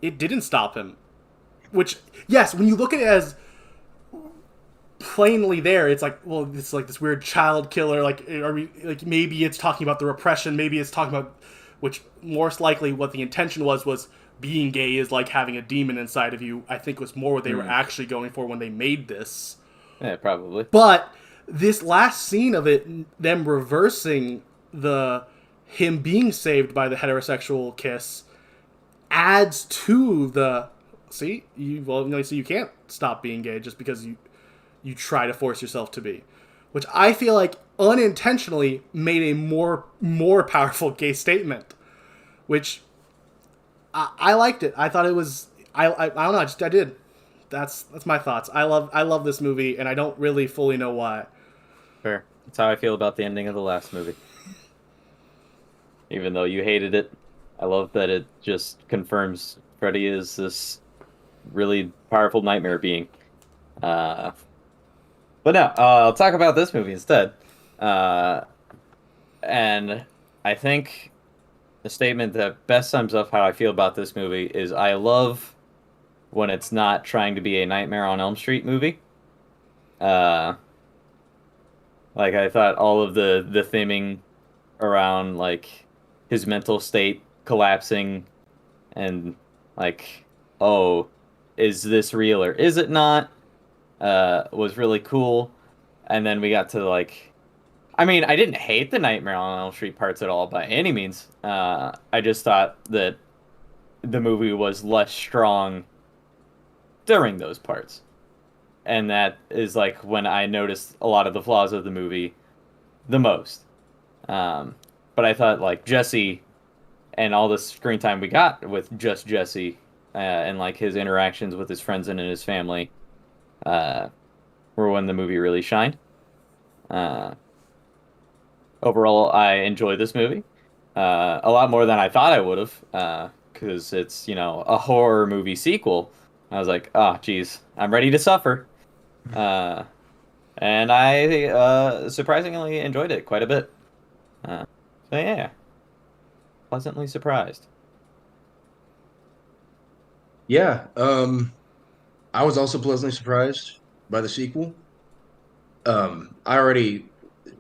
it didn't stop him, which, yes, when you look at it as plainly there, it's like, well, it's like this weird child killer, like, are we, like, maybe it's talking about the repression, maybe it's talking about, which most likely what the intention was being gay is like having a demon inside of you. I think was more what they were actually going for when they made this. Yeah, probably. But this last scene of it, them reversing him being saved by the heterosexual kiss, adds to the you can't stop being gay just because you try to force yourself to be, which I feel like unintentionally made a more powerful gay statement, which I liked it. I thought it was I don't know, I did. That's my thoughts. I love this movie, and I don't really fully know why. Fair. That's how I feel about the ending of the last movie. Even though you hated it, I love that it just confirms Freddy is this really powerful nightmare being. But no, I'll talk about this movie instead. And I think the statement that best sums up how I feel about this movie is I love when it's not trying to be a Nightmare on Elm Street movie. Like, I thought all of the theming around, like, his mental state collapsing and, like, oh, is this real or is it not? Was really cool. And then we got to, like, I mean, I didn't hate the Nightmare on Elm Street parts at all by any means. I just thought that the movie was less strong during those parts. And that is, like, when I noticed a lot of the flaws of the movie the most. But I thought, like, Jesse and all the screen time we got with just Jesse and, like, his interactions with his friends and his family were when the movie really shined. Overall, I enjoyed this movie a lot more than I thought I would have, because it's, you know, a horror movie sequel. I was like, oh, geez, I'm ready to suffer. And I surprisingly enjoyed it quite a bit. So yeah, pleasantly surprised. Yeah, I was also pleasantly surprised by the sequel. I already,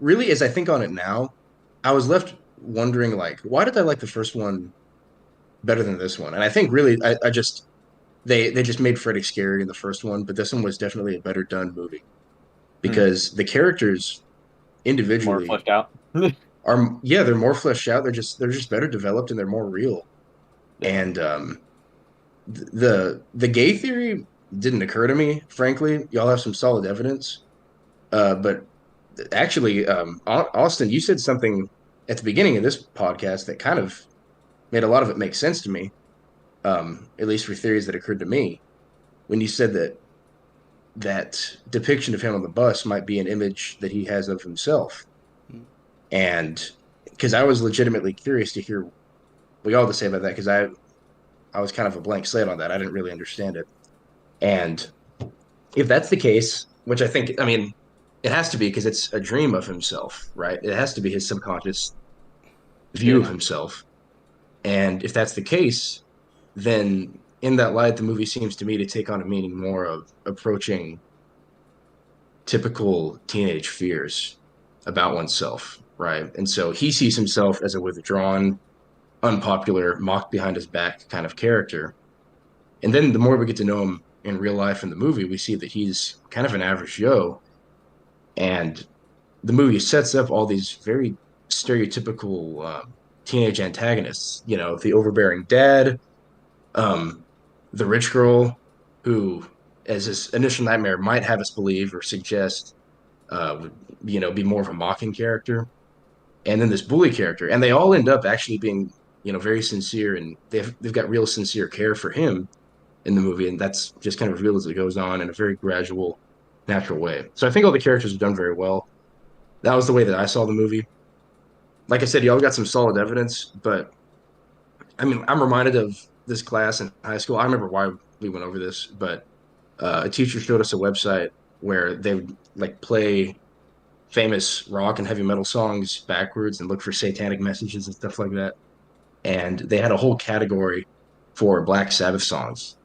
really, as I think on it now, I was left wondering, like, why did I like the first one better than this one? And I think really, I just they just made Freddy scary in the first one, but this one was definitely a better done movie because the characters More individually fleshed out. are, yeah, they're more fleshed out. They're just better developed and they're more real. And the gay theory didn't occur to me, frankly. Y'all have some solid evidence. But actually, Austin, you said something at the beginning of this podcast that kind of made a lot of it make sense to me, at least for theories that occurred to me, when you said that depiction of him on the bus might be an image that he has of himself. And because I was legitimately curious to hear what y'all had to say about that, because I was kind of a blank slate on that. I didn't really understand it. And if that's the case, which I think, I mean, it has to be because it's a dream of himself, right? It has to be his subconscious view of himself. And if that's the case, then in that light, the movie seems to me to take on a meaning more of approaching typical teenage fears about oneself, right? And so he sees himself as a withdrawn, unpopular, mocked behind his back kind of character. And then the more we get to know him in real life in the movie, we see that he's kind of an average Joe. And the movie sets up all these very stereotypical teenage antagonists. You know, the overbearing dad, the rich girl who, as his initial nightmare might have us believe or suggest, would, you know, be more of a mocking character. and then this bully character, and they all end up actually being, very sincere, and they've got real sincere care for him in the movie, and that's just kind of revealed as it goes on in a very gradual, natural way. So I think all the characters are done very well. That was the way that I saw the movie. Like I said, y'all got some solid evidence, but I mean, I'm reminded of this class in high school. I remember why we went over this, but a teacher showed us a website where they would like play famous rock and heavy metal songs backwards and look for satanic messages and stuff like that. And they had a whole category for Black Sabbath songs.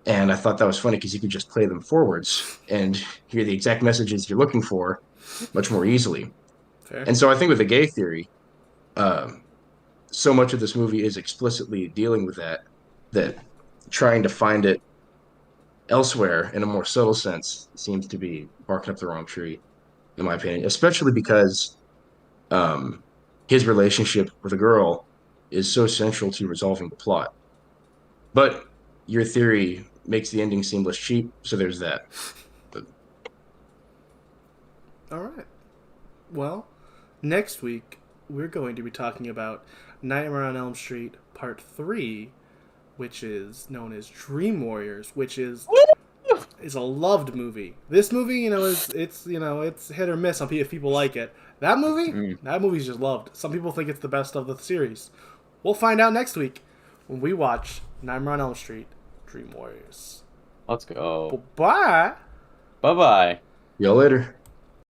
And I thought that was funny because you could just play them forwards and hear the exact messages you're looking for much more easily. Fair. And so I think with the gay theory, um, so much of this movie is explicitly dealing with that trying to find it elsewhere in a more subtle sense seems to be barking up the wrong tree, in my opinion, especially because um, his relationship with a girl is so central to resolving the plot. But your theory makes the ending seem less cheap, so there's that. But All right. Well, next week we're going to be talking about Nightmare on Elm Street Part 3, which is known as Dream Warriors, which is a loved movie. This movie, it's hit or miss on if people like it. That movie's just loved. Some people think it's the best of the series. We'll find out next week when we watch Nightmare on Elm Street Dream Warriors. Let's go. Bye. Bye-bye. y'all later.